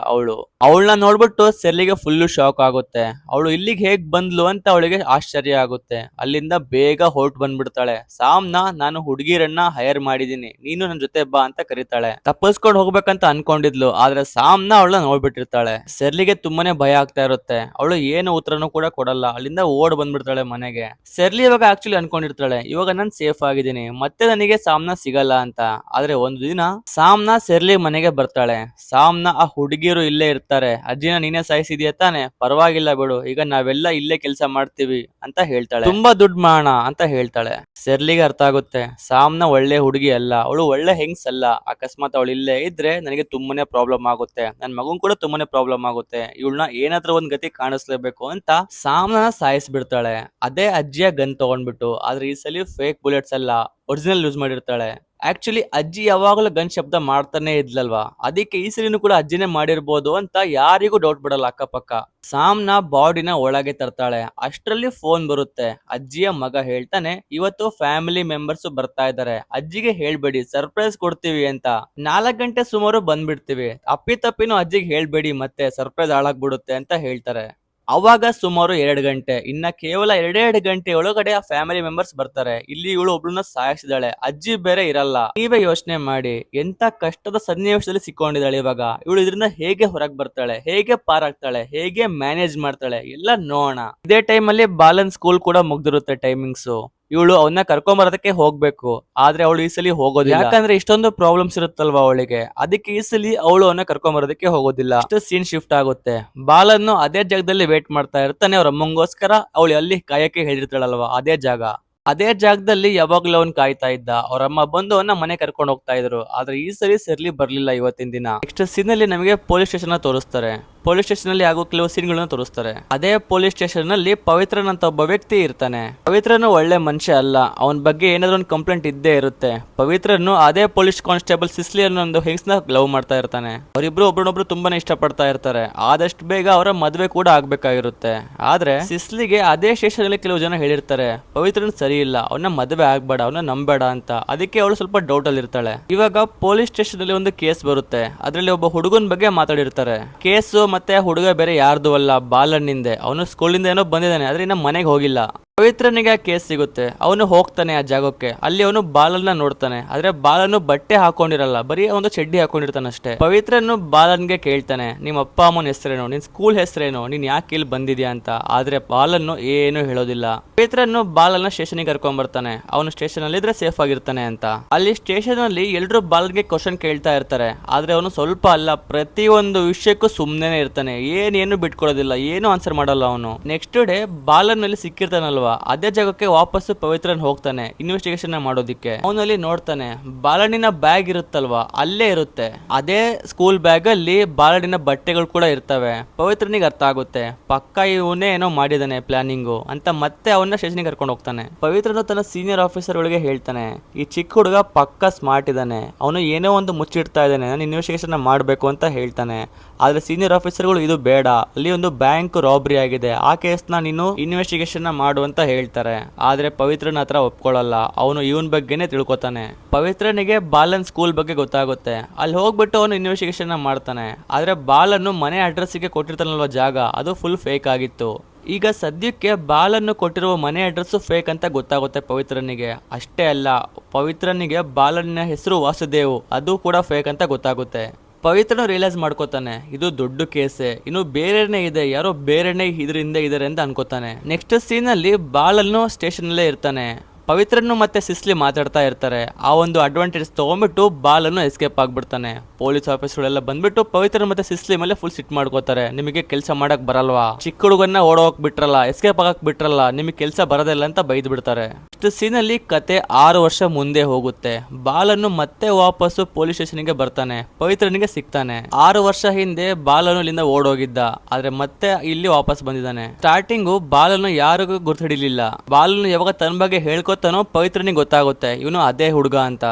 ಅವಳನ್ನ ನೋಡ್ಬಿಟ್ಟು ಸೆರ್ಲಿಗೆ ಫುಲ್ ಶಾಕ್ ಆಗುತ್ತೆ. ಅವಳು ಇಲ್ಲಿಗೆ ಹೇಗ್ ಬಂದ್ಲು ಅಂತ ಅವಳಿಗೆ ಆಶ್ಚರ್ಯ ಆಗುತ್ತೆ. ಅಲ್ಲಿಂದ ಬೇಗ ಹೊರಟು ಬಂದ್ಬಿಡ್ತಾಳೆ. ಸಾಮ್ನಾ, ನಾನು ಹುಡುಗಿರನ್ನ ಹೈರ್ ಮಾಡಿದೀನಿ, ನೀನು ನನ್ನ ಜೊತೆ ಬಾ ಅಂತ ಕರೀತಾಳೆ. ತಪ್ಪಿಸ್ಕೊಂಡು ಹೋಗ್ಬೇಕಂತ ಅನ್ಕೊಂಡಿದ್ಲು. ಆದ್ರೆ ಸಾಮ್ನ ಅವಳನ್ನ ನೋಡ್ಬಿಟ್ಟಿರ್ತಾಳೆ. ಸೆರ್ಲಿಗೆ ತುಂಬಾನೇ ಭಯ ಆಗ್ತಾ ಇರುತ್ತೆ. ಅವಳು ಏನು ಉತ್ತರನೂ ಕೂಡ ಕೊಡಲ್ಲ, ಅಲ್ಲಿಂದ ಓಡ್ ಬಂದ್ಬಿಡ್ತಾಳೆ ಮನೆಗೆ. ಸೆರ್ಲಿ ಇವಾಗ ಆಕ್ಚುಲಿ ಅನ್ಕೊಂಡಿರ್ತಾಳೆ, ಇವಾಗ ನಾನ್ ಸೇಫ್ ಆಗಿದ್ದೀನಿ, ಮತ್ತೆ ನನಗೆ ಸಾಮ್ನ ಸಿಗಲ್ಲ ಅಂತ. ಆದ್ರೆ ಒಂದು ದಿನ ಸಾಮ್ನ ಸೆರ್ಲಿ ಮನೆಗೆ ಬರ್ತಾಳೆ. ಸಾಮ್ನ ಆ ಹುಡುಗಿರು ಇಲ್ಲೇ ಇರ್ತಾರೆ. ಅಜ್ಜಿನ ನೀನೇ ಸಾಯಿಸಿದ್ಯಾ ತಾನೆ, ಪರವಾಗಿಲ್ಲ ಬಿಡು, ಈಗ ನಾವೆಲ್ಲ ಇಲ್ಲೇ ಕೆಲಸ ಮಾಡ್ತೀವಿ ಅಂತ ಹೇಳ್ತಾಳೆ. ತುಂಬಾ ದುಡ್ಡು ಮಾಡೋಣ ಅಂತ ಹೇಳ್ತಾಳೆ. ಸೆರ್ಲಿಗೆ ಅರ್ಥ ಆಗುತ್ತೆ, ಸಾಮ್ನ ಒಳ್ಳೆ ಹುಡುಗಿ ಅಲ್ಲ, ಅವಳು ಒಳ್ಳೆ ಹೆಂಗ್ಸ್ ಅಲ್ಲ. ಅಕಸ್ಮಾತ್ ಅವಳು ಇಲ್ಲೇ ಇದ್ರೆ ನನಗೆ ತುಂಬಾನೇ ಪ್ರಾಬ್ಲಮ್ ಆಗುತ್ತೆ, ನನ್ ಮಗನ್ ಕೂಡ ತುಂಬಾನೇ ಪ್ರಾಬ್ಲಮ್ ಆಗುತ್ತೆ. ಇವಳನ್ನ ಏನಾದ್ರೂ ಒಂದ್ ಗತಿ ಕಾಣಿಸ್ಲೇಬೇಕು ಅಂತ ಸಾಮ್ನ ಸಾಯಿಸ್ಬಿಡ್ತಾಳೆ. ಅದೇ ಅಜ್ಜಿಯ ಗನ್ ತಗೊಂಡ್ಬಿಟ್ಟು. ಆದ್ರೆ ಈ ಸಲ ಫೇಕ್ ಬುಲೆಟ್ಸ್ ಅಲ್ಲ, ಒರಿಜಿನಲ್ ಯೂಸ್ ಮಾಡಿರ್ತಾಳೆ. ಆಕ್ಚುಲಿ ಅಜ್ಜಿ ಯಾವಾಗಲೂ ಗನ್ ಶಬ್ದ ಮಾಡ್ತಾನೆ ಇದ್ಲಲ್ವಾ, ಅದಕ್ಕೆ ಈ ಸಲಿನೂ ಕೂಡ ಅಜ್ಜಿನೇ ಮಾಡಿರ್ಬೋದು ಅಂತ ಯಾರಿಗೂ ಡೌಟ್ ಬಿಡಲ್ಲ ಅಕ್ಕಪಕ್ಕ. ಸಾಮ್ನ ಬಾಡಿನ ಒಳಗೆ ತರ್ತಾಳೆ. ಅಷ್ಟರಲ್ಲಿ ಫೋನ್ ಬರುತ್ತೆ. ಅಜ್ಜಿಯ ಮಗ ಹೇಳ್ತಾನೆ, ಇವತ್ತು ಫ್ಯಾಮಿಲಿ ಮೆಂಬರ್ಸ್ ಬರ್ತಾ ಇದಾರೆ, ಅಜ್ಜಿಗೆ ಹೇಳ್ಬೇಡಿ, ಸರ್ಪ್ರೈಸ್ ಕೊಡ್ತೀವಿ ಅಂತ. 4 ಗಂಟೆ ಸುಮಾರು ಬಂದ್ಬಿಡ್ತೀವಿ, ಅಪ್ಪಿತಪ್ಪಿನೂ ಅಜ್ಜಿಗೆ ಹೇಳ್ಬೇಡಿ, ಮತ್ತೆ ಸರ್ಪ್ರೈಸ್ ಹಾಳಾಗ್ಬಿಡುತ್ತೆ ಅಂತ ಹೇಳ್ತಾರೆ. ಅವಾಗ ಸುಮಾರು 2 ಗಂಟೆ, ಇನ್ನ ಕೇವಲ 2 ಗಂಟೆ ಒಳಗಡೆ ಆ ಫ್ಯಾಮಿಲಿ ಮೆಂಬರ್ಸ್ ಬರ್ತಾರೆ. ಇಲ್ಲಿ ಇವಳು ಒಬ್ಳನ್ನ ಸಾಯಿಸಿದಾಳೆ, ಅಜ್ಜಿ ಬೇರೆ ಇರಲ್ಲ. ನೀವೇ ಯೋಚನೆ ಮಾಡಿ, ಎಂತ ಕಷ್ಟದ ಸನ್ನಿವೇಶದಲ್ಲಿ ಸಿಕ್ಕೊಂಡಿದ್ದಾಳೆ. ಇವಾಗ ಇವಳು ಇದರಿಂದ ಹೇಗೆ ಹೊರಗೆ ಬರ್ತಾಳೆ, ಹೇಗೆ ಪಾರಾಗ್ತಾಳೆ, ಹೇಗೆ ಮ್ಯಾನೇಜ್ ಮಾಡ್ತಾಳೆ, ಎಲ್ಲ ನೋಡೋಣ. ಇದೇ ಟೈಮ್ ಅಲ್ಲಿ ಬಾಲನ್ ಸ್ಕೂಲ್ ಕೂಡ ಮುಗ್ದಿರುತ್ತೆ ಟೈಮಿಂಗ್ಸ್. ಇವಳು ಅವನ್ನ ಕರ್ಕೊಂಬರೋದಕ್ಕೆ ಹೋಗ್ಬೇಕು, ಆದ್ರೆ ಅವಳು ಈ ಸಲ ಹೋಗೋದಿಲ್ಲ. ಯಾಕಂದ್ರೆ ಇಷ್ಟೊಂದು ಪ್ರಾಬ್ಲಮ್ಸ್ ಇರುತ್ತಲ್ವಾ ಅವಳಿಗೆ, ಅದಕ್ಕೆ ಈ ಸಲ ಅವಳು ಅವನ್ನ ಕರ್ಕೊಂಬರೋದಕ್ಕೆ ಹೋಗೋದಿಲ್ಲ. ಇಷ್ಟು ಸೀನ್ ಶಿಫ್ಟ್ ಆಗುತ್ತೆ. ಬಾಲನ್ನು ಅದೇ ಜಾಗದಲ್ಲಿ ವೇಟ್ ಮಾಡ್ತಾ ಇರ್ತಾನೆ ಅವ್ರ ಅಮ್ಮಂಗೋಸ್ಕರ. ಅವಳು ಅಲ್ಲಿ ಕಾಯಕ್ಕೆ ಹೇಳಿರ್ತಾಳಲ್ವಾ, ಅದೇ ಜಾಗ. ಅದೇ ಜಾಗದಲ್ಲಿ ಯಾವಾಗ್ಲೂ ಅವ್ನ್ ಕಾಯ್ತಾ ಇದ್ದ. ಅವ್ರಮ್ಮ ಬಂದು ಅವನ್ನ ಮನೆ ಕರ್ಕೊಂಡು ಹೋಗ್ತಾ ಇದ್ರು. ಆದ್ರೆ ಈ ಸರಿ ಸೆರ್ಲಿ ಬರ್ಲಿಲ್ಲ ಇವತ್ತಿನ ದಿನ. ನೆಕ್ಸ್ಟ್ ಸೀನ್ ಅಲ್ಲಿ ನಮಗೆ ಪೊಲೀಸ್ ಸ್ಟೇಷನ್ ತೋರಿಸ್ತಾರೆ. ಪೊಲೀಸ್ ಸ್ಟೇಷನ್ ಅಲ್ಲಿ ಆಗೋ ಕೆಲವು ಸೀನ್ಗಳನ್ನ ತೋರಿಸ್ತಾರೆ. ಅದೇ ಪೊಲೀಸ್ ಸ್ಟೇಷನ್ ಅಲ್ಲಿ ಪವಿತ್ರನ್ ಅಂತ ಒಬ್ಬ ವ್ಯಕ್ತಿ ಇರ್ತಾನೆ. ಪವಿತ್ರನು ಒಳ್ಳೆ ಮನುಷ್ಯ ಅಲ್ಲ, ಅವನ ಬಗ್ಗೆ ಏನಾದ್ರು ಒಂದು ಕಂಪ್ಲೇಂಟ್ ಇದ್ದೇ ಇರುತ್ತೆ. ಪವಿತ್ರನು ಅದೇ ಪೊಲೀಸ್ ಕಾನ್ಸ್ಟೇಬಲ್ ಸಿಸ್ಲಿ ಅನ್ನೋ ಒಂದು ಹೆಂಗ್ಸ್ನ ಲವ್ ಮಾಡ್ತಾ ಇರ್ತಾನೆ. ಅವರಿಬ್ರು ಒಬ್ರನ್ನೊಬ್ರು ತುಂಬಾನೇ ಇಷ್ಟಪಡ್ತಾ ಇರ್ತಾರೆ. ಆದಷ್ಟು ಬೇಗ ಅವರ ಮದುವೆ ಕೂಡ ಆಗ್ಬೇಕಾಗಿರುತ್ತೆ. ಆದ್ರೆ ಸಿಸ್ಲಿಗೆ ಅದೇ ಸ್ಟೇಷನ್ ಅಲ್ಲಿ ಕೆಲವು ಜನ ಹೇಳಿರ್ತಾರೆ, ಪವಿತ್ರನ್ ಸರಿ ಇಲ್ಲ, ಅವನ ಮದುವೆ ಆಗ್ಬೇಡ, ಅವನ ನಂಬೇಡ ಅಂತ. ಅದಕ್ಕೆ ಅವಳು ಸ್ವಲ್ಪ ಡೌಟ್ ಅಲ್ಲಿ ಇರ್ತಾಳೆ. ಇವಾಗ ಪೊಲೀಸ್ ಸ್ಟೇಷನ್ ಅಲ್ಲಿ ಒಂದು ಕೇಸ್ ಬರುತ್ತೆ. ಅದ್ರಲ್ಲಿ ಒಬ್ಬ ಹುಡುಗನ ಬಗ್ಗೆ ಮಾತಾಡಿರ್ತಾರೆ. ಕೇಸು ಮತ್ತೆ ಹುಡುಗ ಬೇರೆ ಯಾರ್ದು ಅಲ್ಲ, ಬಾಲನ್ನಿಂದೆ. ಅವನು ಸ್ಕೂಲಿಂದ ಏನೋ ಬಂದಿದ್ದಾನೆ, ಆದ್ರೆ ಇನ್ನ ಮನೆಗೆ ಹೋಗಿಲ್ಲ. ಪವಿತ್ರನಿಗೆ ಆ ಕೇಸ್ ಸಿಗುತ್ತೆ. ಅವನು ಹೋಗ್ತಾನೆ ಆ ಜಾಗಕ್ಕೆ. ಅಲ್ಲಿ ಅವನು ಬಾಲನ್ನ ನೋಡ್ತಾನೆ. ಆದ್ರೆ ಬಾಲನು ಬಟ್ಟೆ ಹಾಕೊಂಡಿರಲ್ಲ, ಬರೀ ಒಂದು ಚಡ್ಡಿ ಹಾಕೊಂಡಿರ್ತಾನೆ ಅಷ್ಟೇ. ಪವಿತ್ರನು ಬಾಲನ್ಗೆ ಕೇಳ್ತಾನೆ, ನಿಮ್ಮ ಅಪ್ಪ ಅಮ್ಮನ ಹೆಸರೇನು, ನಿನ್ ಸ್ಕೂಲ್ ಹೆಸರೇನು, ನೀನ್ ಯಾಕೆ ಇಲ್ಲಿ ಬಂದಿದ್ಯಾ ಅಂತ. ಆದ್ರೆ ಬಾಲನ್ನು ಏನು ಹೇಳೋದಿಲ್ಲ. ಪವಿತ್ರನು ಬಾಲನ್ನ ಸ್ಟೇಷನ್ಗೆ ಕರ್ಕೊಂಡ್ ಬರ್ತಾನೆ. ಅವನು ಸ್ಟೇಷನ್ ಅಲ್ಲಿ ಇದ್ರೆ ಸೇಫ್ ಆಗಿರ್ತಾನೆ ಅಂತ. ಅಲ್ಲಿ ಸ್ಟೇಷನ್ ಅಲ್ಲಿ ಎಲ್ರು ಬಾಲನ್ಗೆ ಕ್ವಶನ್ ಕೇಳ್ತಾ ಇರ್ತಾರೆ. ಆದ್ರೆ ಅವನು ಸ್ವಲ್ಪ ಅಲ್ಲ, ಪ್ರತಿಯೊಂದು ವಿಷಯಕ್ಕೂ ಸುಮ್ನೆ ಇರ್ತಾನೆ. ಏನು ಬಿಟ್ಕೊಡೋದಿಲ್ಲ, ಏನು ಆನ್ಸರ್ ಮಾಡಲ್ಲ ಅವನು. ನೆಕ್ಸ್ಟ್ ಡೇ ಬಾಲನ್ನಲ್ಲಿ ಸಿಕ್ಕಿರ್ತಾನಲ್ವಾ, ಅದೇ ಜಾಗಕ್ಕೆ ವಾಪಸ್ ಪವಿತ್ರನ್ ಹೋಗ್ತಾನೆ ಇನ್ವೆಸ್ಟಿಗೇಷನ್ ಮಾಡೋದಿಕ್ಕೆ. ಅವನಲ್ಲಿ ನೋಡ್ತಾನೆ ಬಾಲನಿನ ಬ್ಯಾಗ್ ಇರುತ್ತಲ್ವಾ, ಅಲ್ಲೇ ಇರುತ್ತೆ. ಅದೇ ಸ್ಕೂಲ್ ಬ್ಯಾಗ್ ಅಲ್ಲಿ ಬಾಲನಿನ ಬಟ್ಟೆಗಳು ಕೂಡ ಇರ್ತವೆ. ಪವಿತ್ರನಿಗೆ ಅರ್ಥ ಆಗುತ್ತೆ, ಪಕ್ಕ ಇವನೇ ಏನೋ ಮಾಡಿದಾನೆ ಪ್ಲಾನಿಂಗು ಅಂತ. ಮತ್ತೆ ಅವನ್ನ ಸ್ಟೇಷನ್ಗೆ ಕರ್ಕೊಂಡು ಹೋಗ್ತಾನೆ. ಪವಿತ್ರನು ತನ್ನ ಸೀನಿಯರ್ ಆಫೀಸರ್ ಗಳಿಗೆ ಹೇಳ್ತಾನೆ, ಈ ಚಿಕ್ಕ ಹುಡುಗ ಪಕ್ಕ ಸ್ಮಾರ್ಟ್ ಇದ್ದಾನೆ, ಅವನು ಏನೋ ಒಂದು ಮುಚ್ಚಿಡ್ತಾ ಇದ್ದಾನೆ, ನಾನು ಇನ್ವೆಸ್ಟಿಗೇಷನ್ ಮಾಡಬೇಕು ಅಂತ ಹೇಳ್ತಾನೆ. ಆದ್ರೆ ಸೀನಿಯರ್ ಆಫೀಸರ್ಗಳು ಇದು ಬೇಡ, ಅಲ್ಲಿ ಒಂದು ಬ್ಯಾಂಕ್ ರಾಬರಿ ಆಗಿದೆ, ಆ ಕೇಸ್ನ ನೀನು ಇನ್ವೆಸ್ಟಿಗೇಷನ್ ಮಾಡು ಅಂತ ಹೇಳ್ತಾರೆ. ಆದ್ರೆ ಪವಿತ್ರನ ಹತ್ರ ಒಪ್ಕೊಳ್ಳಲ್ಲ. ಅವನು ಇವನ್ ಬಗ್ಗೆನೆ ತಿಳ್ಕೊತಾನೆ. ಪವಿತ್ರನಿಗೆ ಬಾಲನ್ ಸ್ಕೂಲ್ ಬಗ್ಗೆ ಗೊತ್ತಾಗುತ್ತೆ. ಅಲ್ಲಿ ಹೋಗ್ಬಿಟ್ಟು ಅವನು ಇನ್ವೆಸ್ಟಿಗೇಷನ್ ಮಾಡ್ತಾನೆ. ಆದ್ರೆ ಬಾಲನ್ನು ಮನೆ ಅಡ್ರೆಸ್ಗೆ ಕೊಟ್ಟಿರ್ತಾನಲ್ವ ಜಾಗ, ಅದು ಫುಲ್ ಫೇಕ್ ಆಗಿತ್ತು. ಈಗ ಸದ್ಯಕ್ಕೆ ಬಾಲನ್ನು ಕೊಟ್ಟಿರುವ ಮನೆ ಅಡ್ರೆಸ್ ಫೇಕ್ ಅಂತ ಗೊತ್ತಾಗುತ್ತೆ ಪವಿತ್ರನಿಗೆ. ಅಷ್ಟೇ ಅಲ್ಲ, ಪವಿತ್ರನಿಗೆ ಬಾಲನ್ನ ಹೆಸರು ವಾಸುದೇವ್, ಅದು ಕೂಡ ಫೇಕ್ ಅಂತ ಗೊತ್ತಾಗುತ್ತೆ. ಪವಿತ್ರನು ರಿಯಲೈಸ್ ಮಾಡ್ಕೋತಾನೆ, ಇದು ದೊಡ್ಡ ಕೇಸೆ, ಇನ್ನು ಬೇರೆನೇ ಇದೆ, ಯಾರೋ ಬೇರೆನೇ ಇದರಿಂದ ಇದಾರೆ ಅಂತ ಅನ್ಕೋತಾನೆ. ನೆಕ್ಸ್ಟ್ ಸೀನ್ ಅಲ್ಲಿ ಬಾಲನ್ನು ಸ್ಟೇಷನ್ ಅಲ್ಲೇ ಇರ್ತಾನೆ. ಪವಿತ್ರನು ಮತ್ತೆ ಸಿಸ್ಲಿ ಮಾತಾಡ್ತಾ ಇರ್ತಾರೆ. ಆ ಒಂದು ಅಡ್ವಾಂಟೇಜ್ ತಗೊಂಡ್ಬಿಟ್ಟು ಬಾಲನ್ನು ಎಸ್ಕೇಪ್ ಆಗ್ಬಿಡ್ತಾನೆ. ಪೊಲೀಸ್ ಆಫೀಸರ್ಗಳೆಲ್ಲ ಬಂದ್ಬಿಟ್ಟು ಪವಿತ್ರ ಮತ್ತೆ ಸಿಸ್ಲಿ ಮೇಲೆ ಫುಲ್ ಸಿಟ್ ಮಾಡ್ಕೋತಾರೆ. ನಿಮಗೆ ಕೆಲಸ ಮಾಡಕ್ ಬರಲ್ವಾ, ಚಿಕ್ಕ ಹುಡುಗನ್ನ ಓಡೋಕ್ ಬಿಟ್ರಲ್ಲ, ಎಸ್ಕೇಪ್ ಆಗಕ್ ಬಿಟ್ರಲ್ಲ, ನಿಮಗೆ ಕೆಲಸ ಬರೋದಿಲ್ಲ ಅಂತ ಬೈದ್ ಬಿಡ್ತಾರೆ. ಇಷ್ಟು ಸೀನ್ ಅಲ್ಲಿ ಕತೆ 6 ವರ್ಷ ಮುಂದೆ ಹೋಗುತ್ತೆ. ಬಾಲನ್ನು ಮತ್ತೆ ವಾಪಸ್ಸು ಪೊಲೀಸ್ ಸ್ಟೇಷನ್ಗೆ ಬರ್ತಾನೆ. ಪವಿತ್ರನಿಗೆ ಸಿಗ್ತಾನೆ. 6 ವರ್ಷ ಹಿಂದೆ ಬಾಲನು ಇಲ್ಲಿಂದ ಓಡೋಗಿದ್ದ, ಆದ್ರೆ ಮತ್ತೆ ಇಲ್ಲಿ ವಾಪಸ್ ಬಂದಿದ್ದಾನೆ. ಸ್ಟಾರ್ಟಿಂಗು ಬಾಲನು ಯಾರಿಗೂ ಗುರ್ತಿಡಿಲಿಲ್ಲ. ಬಾಲನು ಯಾವಾಗ ತನ್ನ ಬಗ್ಗೆ ಹೇಳ್ಕೊತಾನೋ ಪವಿತ್ರನಿಗೆ ಗೊತ್ತಾಗುತ್ತೆ ಇವನು ಅದೇ ಹುಡುಗ ಅಂತ.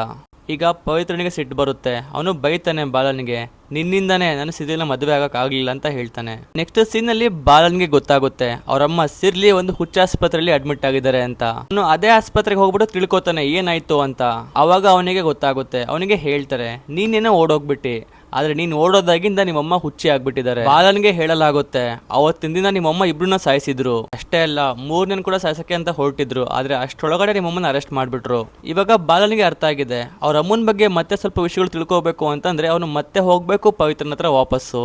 ಈಗ ಪವಿತ್ರನಿಗೆ ಸಿಟ್ಟು ಬರುತ್ತೆ. ಅವನು ಬೈತಾನೆ ಬಾಲನಿಗೆ, ನಿನ್ನಿಂದಾನೆ ನಾನು ಸಿದ್ಲಿನ ಮದುವೆ ಆಗಕ್ ಆಗ್ಲಿಲ್ಲ ಅಂತ ಹೇಳ್ತಾನೆ. ನೆಕ್ಸ್ಟ್ ಸೀನ್ ಅಲ್ಲಿ ಬಾಲನ್ಗೆ ಗೊತ್ತಾಗುತ್ತೆ ಅವರಮ್ಮ ಸಿರ್ಲಿ ಒಂದು ಹುಚ್ಚಾಸ್ಪತ್ರೆಯಲ್ಲಿ ಅಡ್ಮಿಟ್ ಆಗಿದ್ದಾರೆ ಅಂತ. ಅವನು ಅದೇ ಆಸ್ಪತ್ರೆಗೆ ಹೋಗ್ಬಿಟ್ಟು ತಿಳ್ಕೊತಾನೆ ಏನಾಯ್ತು ಅಂತ. ಅವಾಗ ಅವನಿಗೆ ಗೊತ್ತಾಗುತ್ತೆ. ಅವನಿಗೆ ಹೇಳ್ತಾರೆ, ನೀನೇನೋ ಓಡೋಗ್ಬಿಟ್ಟಿ, ಆದ್ರೆ ನೀನ್ ಓಡೋದಾಗಿಂದ ನಿಮ್ಮಮ್ಮ ಹುಚ್ಚಿ ಆಗ್ಬಿಟ್ಟಿದ್ದಾರೆ. ಬಾಲನ್ಗೆ ಹೇಳಲಾಗುತ್ತೆ ಅವತ್ತಿನ ದಿನ ನಿಮ್ಮಮ್ಮ ಇಬ್ರನ್ನ ಸಾಯಿಸಿದ್ರು. ಅಷ್ಟೇ ಅಲ್ಲ ಮೂರನೇ ಕೂಡ ಸಾಯಿಸಕ್ಕೆ ಅಂತ ಹೊರಟಿದ್ರು. ಆದ್ರೆ ಅಷ್ಟೊಳಗಡೆ ನಿಮ್ಮಮ್ಮನ ಅರೆಸ್ಟ್ ಮಾಡ್ಬಿಟ್ರು. ಇವಾಗ ಬಾಲನಿಗೆ ಅರ್ಥ ಆಗಿದೆ ಅವ್ರ ಅಮ್ಮನ ಬಗ್ಗೆ ಮತ್ತೆ ಸ್ವಲ್ಪ ವಿಷಯಗಳು ತಿಳ್ಕೋಬೇಕು ಅಂತಂದ್ರೆ ಅವನು ಮತ್ತೆ ಹೋಗ್ಬೇಕು ಪವಿತ್ರನ ಹತ್ರ ವಾಪಸ್ಸು.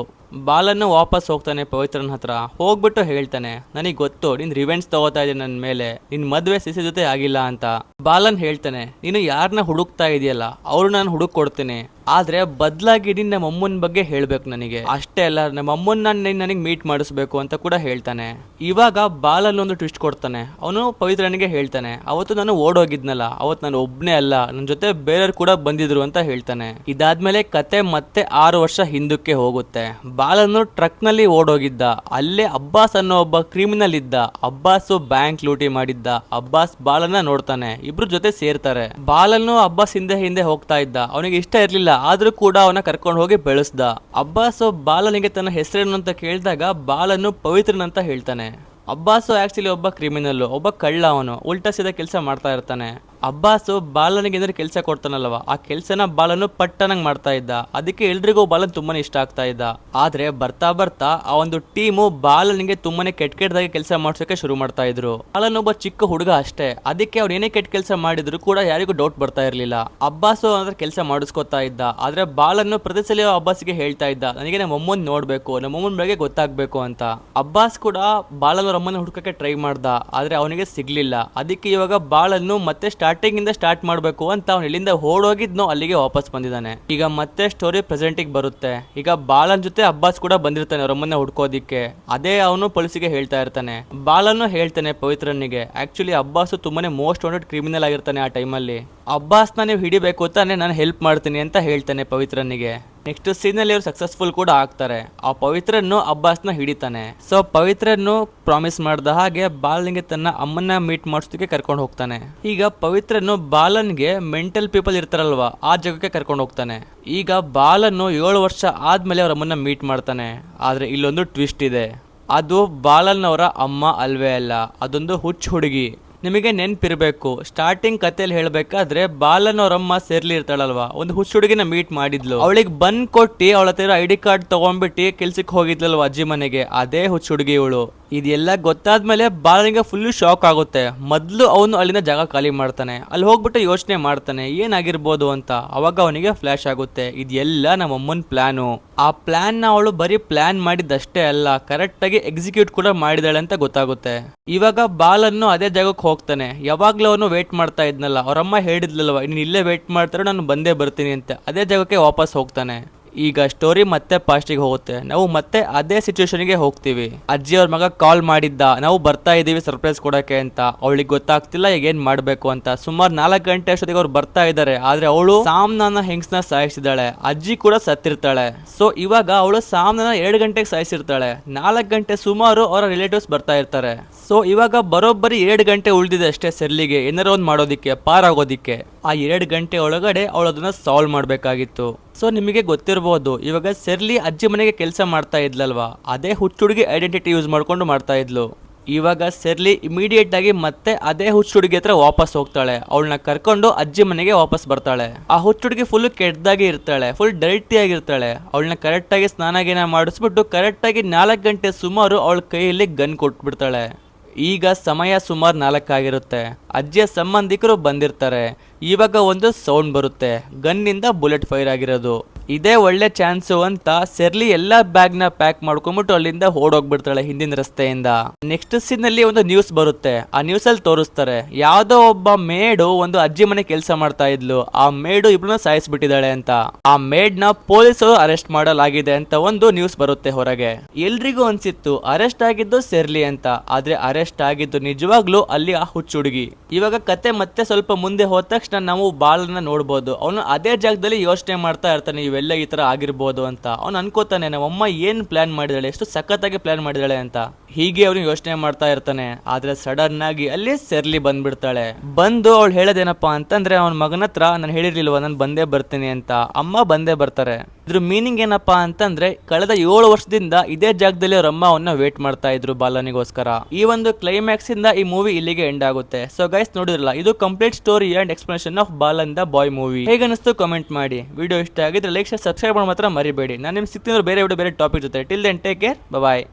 ಬಾಲನ್ನು ವಾಪಸ್ ಹೋಗ್ತಾನೆ ಪವಿತ್ರನ ಹತ್ರ. ಹೋಗ್ಬಿಟ್ಟು ಹೇಳ್ತಾನೆ ನನಗೆ ಗೊತ್ತು ನೀನ್ ರಿವೆಂಜ್ ತಗೋತಾ ಇದೆ ನನ್ನ ಮೇಲೆ, ನಿನ್ ಮದ್ವೆ ಸಿಸಿ ಜೊತೆ ಆಗಿಲ್ಲ ಅಂತ. ಬಾಲನ್ ಹೇಳ್ತಾನೆ ನೀನು ಯಾರನ್ನ ಹುಡುಕ್ತಾ ಇದೆಯಲ್ಲ ಅವ್ರು ನಾನು ಹುಡುಕ್ ಕೊಡ್ತೀನಿ, ಆದ್ರೆ ಬದಲಾಗಿ ನೀನ್ ನಮ್ಮ ಅಮ್ಮನ ಬಗ್ಗೆ ಹೇಳ್ಬೇಕು ನನಗೆ. ಅಷ್ಟೇ ಅಲ್ಲ ನಮ್ಮ ಅಮ್ಮನ ನನಗೆ ಮೀಟ್ ಮಾಡಿಸ್ಬೇಕು ಅಂತ ಕೂಡ ಹೇಳ್ತಾನೆ. ಇವಾಗ ಬಾಲನ್ ಒಂದು ಟ್ವಿಸ್ಟ್ ಕೊಡ್ತಾನೆ. ಅವನು ಪವಿತ್ರನಿಗೆ ಹೇಳ್ತಾನೆ ಅವತ್ತು ನಾನು ಓಡೋಗಿದ್ನಲ್ಲ ಅವತ್ತು ನಾನು ಒಬ್ನೇ ಅಲ್ಲ ನನ್ನ ಜೊತೆ ಬೇರೆಯವ್ರು ಕೂಡ ಬಂದಿದ್ರು ಅಂತ ಹೇಳ್ತಾನೆ. ಇದಾದ್ಮೇಲೆ ಕತೆ ಮತ್ತೆ 6 ವರ್ಷ ಹಿಂದಕ್ಕೆ ಹೋಗುತ್ತೆ. ಬಾಲನ್ನು ಟ್ರಕ್ ನಲ್ಲಿ ಓಡೋಗಿದ್ದ. ಅಲ್ಲೇ ಅಬ್ಬಾಸ್ ಅನ್ನೋ ಒಬ್ಬ ಕ್ರಿಮಿನಲ್ ಇದ್ದ. ಅಬ್ಬಾಸ್ ಬ್ಯಾಂಕ್ ಲೂಟಿ ಮಾಡಿದ್ದ. ಅಬ್ಬಾಸ್ ಬಾಲನ್ನ ನೋಡ್ತಾನೆ, ಇಬ್ರು ಜೊತೆ ಸೇರ್ತಾರೆ. ಬಾಲನ್ನು ಅಬ್ಬಾಸ್ ಹಿಂದೆ ಹೋಗ್ತಾ ಇದ್ದ. ಅವನಿಗೆ ಇಷ್ಟ ಇರ್ಲಿಲ್ಲ, ಆದ್ರೂ ಕೂಡ ಅವನ ಕರ್ಕೊಂಡು ಹೋಗಿ ಬೆಳೆಸ್ದ. ಅಬ್ಬಾಸ್ ಬಾಲನಿಗೆ ತನ್ನ ಹೆಸರೇನು ಅಂತ ಕೇಳಿದಾಗ ಬಾಲನ್ನು ಪವಿತ್ರನಂತ ಹೇಳ್ತಾನೆ. ಅಬ್ಬಾಸು ಆಕ್ಚುಲಿ ಒಬ್ಬ ಕ್ರಿಮಿನಲ್, ಒಬ್ಬ ಕಳ್ಳ. ಅವನು ಉಲ್ಟಾ ಸೀದಾ ಕೆಲಸ ಮಾಡ್ತಾ ಇರ್ತಾನೆ. ಅಬ್ಬಾಸು ಬಾಲನಿಗೆ ಏನಾದ್ರು ಕೆಲಸ ಕೊಡ್ತಾನಲ್ವ ಆ ಕೆಲಸನ ಬಾಲನು ಪಟ್ಟನಂಗ್ ಮಾಡ್ತಾ ಇದ್ದ. ಅದಕ್ಕೆ ಎಲ್ರಿಗೂ ಬಾಲನ್ ತುಂಬಾನೇ ಇಷ್ಟ ಆಗ್ತಾ ಇದ್ದ. ಆದ್ರೆ ಬರ್ತಾ ಬರ್ತಾ ಆ ಒಂದು ಟೀಮು ಬಾಲನಿಗೆ ತುಂಬಾನೇ ಕೆಟ್ಟದಾಗಿ ಕೆಲಸ ಮಾಡ್ಸೋಕೆ ಶುರು ಮಾಡ್ತಾ ಇದ್ರು. ಬಾಲನ್ ಒಬ್ಬ ಚಿಕ್ಕ ಹುಡುಗ ಅಷ್ಟೇ, ಅದಕ್ಕೆ ಅವ್ರು ಏನೇ ಕೆಟ್ಟ ಕೆಲಸ ಮಾಡಿದ್ರು ಕೂಡ ಯಾರಿಗೂ ಡೌಟ್ ಬರ್ತಾ ಇರ್ಲಿಲ್ಲ. ಅಬ್ಬಾಸು ಅಂದ್ರೆ ಕೆಲಸ ಮಾಡಿಸ್ಕೊತಾ ಇದ್ದ. ಆದ್ರೆ ಬಾಲನ್ನು ಪ್ರತಿ ಸಲ ಅಬ್ಬಾಸ್ಗೆ ಹೇಳ್ತಾ ಇದ್ದ ನನಗೆ ನಮ್ಮ ಅಮ್ಮನ್ ನೋಡ್ಬೇಕು, ನಮ್ಮ ಅಮ್ಮನ ಬಗ್ಗೆ ಗೊತ್ತಾಗ್ಬೇಕು ಅಂತ. ಅಬ್ಬಾಸ್ ಕೂಡ ಬಾಲನ್ ಅಮ್ಮನ ಹುಡುಕಕ್ಕೆ ಟ್ರೈ ಮಾಡ್ದ, ಆದ್ರೆ ಅವನಿಗೆ ಸಿಗ್ಲಿಲ್ಲ. ಅದಕ್ಕೆ ಇವಾಗ ಬಾಳನ್ನು ಮತ್ತೆ ಸ್ಟಾರ್ಟಿಂಗ್ ಇಂದ ಸ್ಟಾರ್ಟ್ ಮಾಡ್ಬೇಕು ಅಂತ ಅವ್ನು ಎಲ್ಲಿಂದ ಓಡೋಗಿದ್ನೋ ಅಲ್ಲಿಗೆ ವಾಪಸ್ ಬಂದಿದ್ದಾನೆ. ಈಗ ಮತ್ತೆ ಸ್ಟೋರಿ ಪ್ರೆಸೆಂಟಿಗೆ ಬರುತ್ತೆ. ಈಗ ಬಾಲನ್ ಜೊತೆ ಅಬ್ಬಾಸ್ ಕೂಡ ಬಂದಿರ್ತಾನೆ ಅವ್ರ ಅಮ್ಮನ್ನ ಹುಡ್ಕೋದಿಕ್ಕೆ. ಅದೇ ಅವನು ಪೊಲೀಸಿಗೆ ಹೇಳ್ತಾ ಇರ್ತಾನೆ. ಬಾಲನ್ನು ಹೇಳ್ತಾನೆ ಪವಿತ್ರನಿಗೆ ಆಕ್ಚುಲಿ ಅಬ್ಬಾಸು ತುಂಬಾನೇ ಮೋಸ್ಟ್ ವಾಂಟೆಡ್ ಕ್ರಿಮಿನಲ್ ಆಗಿರ್ತಾನೆ ಆ ಟೈಮಲ್ಲಿ. ಅಬ್ಬಾಸ್ನ ನೀವು ಹಿಡಿಬೇಕು ತಾನೆ, ನಾನು ಹೆಲ್ಪ್ ಮಾಡ್ತೀನಿ ಅಂತ ಹೇಳ್ತಾನೆ ಪವಿತ್ರನಿಗೆ. ನೆಕ್ಸ್ಟ್ ಸೀನ್ ಅಲ್ಲಿ ಅವ್ರು ಸಕ್ಸಸ್ಫುಲ್ ಕೂಡ ಆಗ್ತಾರೆ. ಆ ಪವಿತ್ರನ್ನು ಅಬ್ಬಾಸ್ನ ಹಿಡಿತಾನೆ. ಸೊ ಪವಿತ್ರನ್ನು ಪ್ರಾಮಿಸ್ ಮಾಡ್ದ ಹಾಗೆ ಬಾಲನ್ಗೆ ತನ್ನ ಅಮ್ಮನ್ನ ಮೀಟ್ ಮಾಡಿಸೋದಕ್ಕೆ ಕರ್ಕೊಂಡು ಹೋಗ್ತಾನೆ. ಈಗ ಪವಿತ್ರನ್ನು ಬಾಲನ್ಗೆ ಮೆಂಟಲ್ ಪೀಪಲ್ ಇರ್ತಾರಲ್ವಾ ಆ ಜಾಗಕ್ಕೆ ಕರ್ಕೊಂಡು ಹೋಗ್ತಾನೆ. ಈಗ ಬಾಲನ್ನು 7 ವರ್ಷ ಆದ್ಮೇಲೆ ಅವ್ರ ಅಮ್ಮನ್ನ ಮೀಟ್ ಮಾಡ್ತಾನೆ. ಆದ್ರೆ ಇಲ್ಲೊಂದು ಟ್ವಿಸ್ಟ್ ಇದೆ. ಅದು ಬಾಲನ್ ಅವರ ಅಮ್ಮ ಅಲ್ವೇ ಅಲ್ಲ, ಅದೊಂದು ಹುಚ್ಚ ಹುಡುಗಿ. ನಿಮಗೆ ನೆನ್ಪಿರ್ಬೇಕು ಸ್ಟಾರ್ಟಿಂಗ್ ಕಥೆಯಲ್ಲಿ ಹೇಳ್ಬೇಕಾದ್ರೆ ಬಾಲನ್ ಅವರಮ್ಮ ಸೇರ್ಲಿ ಇರ್ತಾಳಲ್ವಾ, ಒಂದು ಹುಚ್ಚ ಹುಡುಗಿನ ಮೀಟ್ ಮಾಡಿದ್ಲು. ಅವಳಿಗೆ ಬಂದ್ ಕೊಟ್ಟಿ ಅವಳ ಹತ್ರ ID ಕಾರ್ಡ್ ತಗೊಂಡ್ಬಿಟ್ಟು ಕೆಲ್ಸಕ್ಕೆ ಹೋಗಿದ್ಲಲ್ವಾ ಅಜ್ಜಿ ಮನೆಗೆ, ಅದೇ ಹುಚ್ಚ ಹುಡುಗಿ ಇವಳು. ಇದೆಲ್ಲ ಗೊತ್ತಾದ್ಮೇಲೆ ಬಾಲನಿಗೆ ಫುಲ್ ಶಾಕ್ ಆಗುತ್ತೆ. ಮೊದ್ಲು ಅವನು ಅಲ್ಲಿಂದ ಜಾಗ ಖಾಲಿ ಮಾಡ್ತಾನೆ. ಅಲ್ಲಿ ಹೋಗ್ಬಿಟ್ಟು ಯೋಚನೆ ಮಾಡ್ತಾನೆ ಏನಾಗಿರ್ಬೋದು ಅಂತ. ಅವಾಗ ಅವನಿಗೆ ಫ್ಲಾಶ್ ಆಗುತ್ತೆ ಇದೆಲ್ಲ ನಮ್ಮ ಅಮ್ಮನ ಪ್ಲಾನು. ಆ ಪ್ಲಾನ್ ನ ಅವಳು ಬರೀ ಪ್ಲಾನ್ ಮಾಡಿದ್ದಷ್ಟೇ ಅಲ್ಲ, ಕರೆಕ್ಟ್ ಆಗಿ ಎಕ್ಸಿಕ್ಯೂಟ್ ಕೂಡ ಮಾಡಿದಾಳೆ ಅಂತ ಗೊತ್ತಾಗುತ್ತೆ. ಇವಾಗ ಬಾಲನ್ನು ಅದೇ ಜಾಗಕ್ಕೆ ಹೋಗ್ತಾನೆ. ಯಾವಾಗ್ಲೂ ಅವನು ವೇಟ್ ಮಾಡ್ತಾ ಇದ್ನಲ್ಲ, ಅವ್ರಮ್ಮ ಹೇಳಿದ್ಲಲ್ವ ನೀನು ಇಲ್ಲೇ ವೇಟ್ ಮಾಡ್ತಾರೆ ನಾನು ಬಂದೇ ಬರ್ತೀನಿ ಅಂತ, ಅದೇ ಜಾಗಕ್ಕೆ ವಾಪಸ್ ಹೋಗ್ತಾನೆ. ಈಗ ಸ್ಟೋರಿ ಮತ್ತೆ ಪಾಸ್ಟಿಗೆ ಹೋಗುತ್ತೆ. ನಾವು ಮತ್ತೆ ಅದೇ ಸಿಚುವೇಶನ್ಗೆ ಹೋಗ್ತೀವಿ. ಅಜ್ಜಿ ಅವ್ರ ಮಗ ಕಾಲ್ ಮಾಡಿದ್ದ ನಾವು ಬರ್ತಾ ಇದೀವಿ ಸರ್ಪ್ರೈಸ್ ಕೊಡಕ್ಕೆ ಅಂತ. ಅವಳಿಗೆ ಗೊತ್ತಾಗ್ತಿಲ್ಲ ಈಗ ಏನ್ ಮಾಡ್ಬೇಕು ಅಂತ. ಸುಮಾರು 4 ಗಂಟೆ ಅಷ್ಟೊತ್ತಿಗೆ ಅವ್ರು ಬರ್ತಾ ಇದ್ದಾರೆ. ಆದ್ರೆ ಅವಳು ಸಾಮ್ನ ಹೆಂಗ್ಸ್ನ ಸಾಯಿಸಿದಾಳೆ. ಅಜ್ಜಿ ಕೂಡ ಸತ್ತಿರ್ತಾಳೆ. ಸೊ ಇವಾಗ ಅವಳು ಸಾಮ್ನ 2 ಗಂಟೆಗೆ ಸಾಯಿಸಿರ್ತಾಳೆ. 4 ಗಂಟೆ ಸುಮಾರು ಅವರ ರಿಲೇಟಿವ್ಸ್ ಬರ್ತಾ ಇರ್ತಾರೆ. ಸೊ ಇವಾಗ ಬರೋಬ್ಬರಿ 2 ಗಂಟೆ ಉಳಿದಿದೆ ಅಷ್ಟೇ ಸೆರ್ಲಿಗೆ ಏನಾರ ಒಂದ್ ಮಾಡೋದಿಕ್ಕೆ, ಪಾರಾಗೋದಿಕ್ಕೆ. ಆ 2 ಗಂಟೆ ಒಳಗಡೆ ಅವಳು ಅದನ್ನ ಸಾಲ್ವ್ ಮಾಡ್ಬೇಕಾಗಿತ್ತು. ಸೊ ನಿಮಗೆ ಗೊತ್ತಿರಬಹುದು ಇವಾಗ ಸೆರ್ಲಿ ಅಜ್ಜಿ ಮನೆಗೆ ಕೆಲಸ ಮಾಡ್ತಾ ಇದ್ಲಲ್ವಾ, ಅದೇ ಹುಚ್ಚುಡುಗಿ ಐಡೆಂಟಿಟಿ ಯೂಸ್ ಮಾಡ್ಕೊಂಡು ಮಾಡ್ತಾ ಇದ್ಲು. ಇವಾಗ ಸೆರ್ಲಿ ಇಮಿಡಿಯೇಟ್ ಆಗಿ ಮತ್ತೆ ಅದೇ ಹುಚ್ಚುಡುಗಿ ಹತ್ರ ವಾಪಸ್ ಹೋಗ್ತಾಳೆ. ಅವಳನ್ನ ಕರ್ಕೊಂಡು ಅಜ್ಜಿ ಮನೆಗೆ ವಾಪಸ್ ಬರ್ತಾಳೆ. ಆ ಹುಚ್ಚುಡುಗಿ ಫುಲ್ ಕೆಟ್ಟದಾಗಿ ಇರ್ತಾಳೆ, ಫುಲ್ ಡರ್ಟಿ ಆಗಿರ್ತಾಳೆ. ಅವಳನ್ನ ಕರೆಕ್ಟ್ ಆಗಿ ಸ್ನಾನ ಗೀನ ಮಾಡಿಸ್ಬಿಟ್ಟು ಕರೆಕ್ಟ್ ಆಗಿ 4 ಗಂಟೆ ಸುಮಾರು ಅವಳ ಕೈಯಲ್ಲಿ ಗನ್ ಕೊಟ್ಬಿಡ್ತಾಳೆ. ಈಗ ಸಮಯ ಸುಮಾರು 4 ಆಗಿರುತ್ತೆ. ಅಜ್ಜಿಯ ಸಂಬಂಧಿಕರು ಬಂದಿರ್ತಾರೆ. ಇವಾಗ ಒಂದು ಸೌಂಡ್ ಬರುತ್ತೆ, ಗನ್ನಿಂದ ಬುಲೆಟ್ ಫೈರ್ ಆಗಿರೋದು. ಇದೇ ಒಳ್ಳೆ ಚಾನ್ಸು ಅಂತ ಸೆರ್ಲಿ ಎಲ್ಲಾ ಬ್ಯಾಗ್ ನ ಪ್ಯಾಕ್ ಮಾಡ್ಕೊಂಡ್ಬಿಟ್ಟು ಅಲ್ಲಿಂದ ಓಡೋಗ್ಬಿಡ್ತಾಳೆ ಹಿಂದಿನ ರಸ್ತೆಯಿಂದ. ನೆಕ್ಸ್ಟ್ ಸೀನ್ ಅಲ್ಲಿ ಒಂದು ನ್ಯೂಸ್ ಬರುತ್ತೆ. ಆ ನ್ಯೂಸ್ ಅಲ್ಲಿ ತೋರಿಸ್ತಾರೆ ಯಾವ್ದೋ ಒಬ್ಬ ಮೇಡು ಒಂದು ಅಜ್ಜಿ ಮನೆ ಕೆಲಸ ಮಾಡ್ತಾ ಇದ್ಲು. ಆ ಮೇಡು ಇಬ್ರನ್ನ ಸಾಯಿಸ್ಬಿಟ್ಟಿದ್ದಾಳೆ ಅಂತ. ಆ ಮೇಡ್ ನ ಪೊಲೀಸರು ಅರೆಸ್ಟ್ ಮಾಡಲಾಗಿದೆ ಅಂತ ಒಂದು ನ್ಯೂಸ್ ಬರುತ್ತೆ ಹೊರಗೆ. ಎಲ್ರಿಗೂ ಅನ್ಸಿತ್ತು ಅರೆಸ್ಟ್ ಆಗಿದ್ದು ಸೆರ್ಲಿ ಅಂತ, ಆದ್ರೆ ಅರೆಸ್ಟ್ ಆಗಿದ್ದು ನಿಜವಾಗ್ಲೂ ಅಲ್ಲಿ ಆ ಹುಚ್ಚುಡುಗಿ. ಇವಾಗ ಕತೆ ಮತ್ತೆ ಸ್ವಲ್ಪ ಮುಂದೆ ಹೋದ ತಕ್ಷಣ ನಾವು ಬಾಲನ್ನ ನೋಡ್ಬೋದು. ಅವನು ಅದೇ ಜಾಗದಲ್ಲಿ ಯೋಚನೆ ಮಾಡ್ತಾ ಇರ್ತಾನೆ ಇವೆಲ್ಲ ಈ ತರ ಆಗಿರ್ಬೋದು ಅಂತ. ಅವ್ನು ಅನ್ಕೋತಾನೆ ನಮ್ಮಮ್ಮ ಏನ್ ಪ್ಲಾನ್ ಮಾಡಿದಾಳೆ, ಎಷ್ಟು ಸಖತ್ತಾಗಿ ಪ್ಲಾನ್ ಮಾಡಿದಾಳೆ ಅಂತ. ಹೀಗೆ ಅವ್ನು ಯೋಚನೆ ಮಾಡ್ತಾ ಇರ್ತಾನೆ. ಆದ್ರೆ ಸಡನ್ ಆಗಿ ಅಲ್ಲಿ ಸೆರ್ಲಿ ಬಂದ್ಬಿಡ್ತಾಳೆ. ಬಂದು ಅವಳು ಹೇಳೋದೇನಪ್ಪಾ ಅಂತಂದ್ರೆ ಅವನ ಮಗನ ಹತ್ರ ನಾನು ಹೇಳಿರ್ಲಿಲ್ವಾ ನಾನು ಬಂದೇ ಬರ್ತೀನಿ ಅಂತ, ಅಮ್ಮ ಬಂದೇ ಬರ್ತಾರೆ. ಇದ್ರ ಮೀನಿಂಗ್ ಏನಪ್ಪಾ ಅಂತಂದ್ರೆ ಕಳೆದ 7 ವರ್ಷದಿಂದ ಇದೇ ಜಾಗದಲ್ಲಿ ಅವ್ರ ಅಮ್ಮ ಅವನ್ನ ವೇಟ್ ಮಾಡ್ತಾ ಇದ್ರು ಬಾಲನಿಗೋಸ್ಕರ. ಈ ಒಂದು ಕ್ಲೈಮ್ಯಾಕ್ಸ್ ಇಂದ ಈ ಮೂವಿ ಇಲ್ಲಿಗೆ ಎಂಡ್ ಆಗುತ್ತೆ. ಸೊ ಗೈಸ್ ನೋಡಿದ್ರಲ್ಲ, ಇದು complete story and explanation of Balan the boy movie. ಹೇಗನ್ನಿಸ್ತು ಕಮೆಂಟ್ ಮಾಡಿ. ವಿಡಿಯೋ ಇಷ್ಟ ಆಗಿದ್ರೆ ಲೈಕ್ ಸಬ್ಸ್ಕ್ರೈಬ್ ಮಾಡಿ ಮಾತ್ರ ಮರಿಬೇಡಿ. ನಾನು ನಿಮ್ಗೆ ಸಿಗ್ತೀನಿ ಬೇರೆ ವಿಡಿಯೋ ಬೇರೆ ಟಾಪಿಕ್ ಜೊತೆ. ಟಿಲ್ ದೆನ್ ಟೇಕ್ ಕೇರ್, ಬಾಯ್.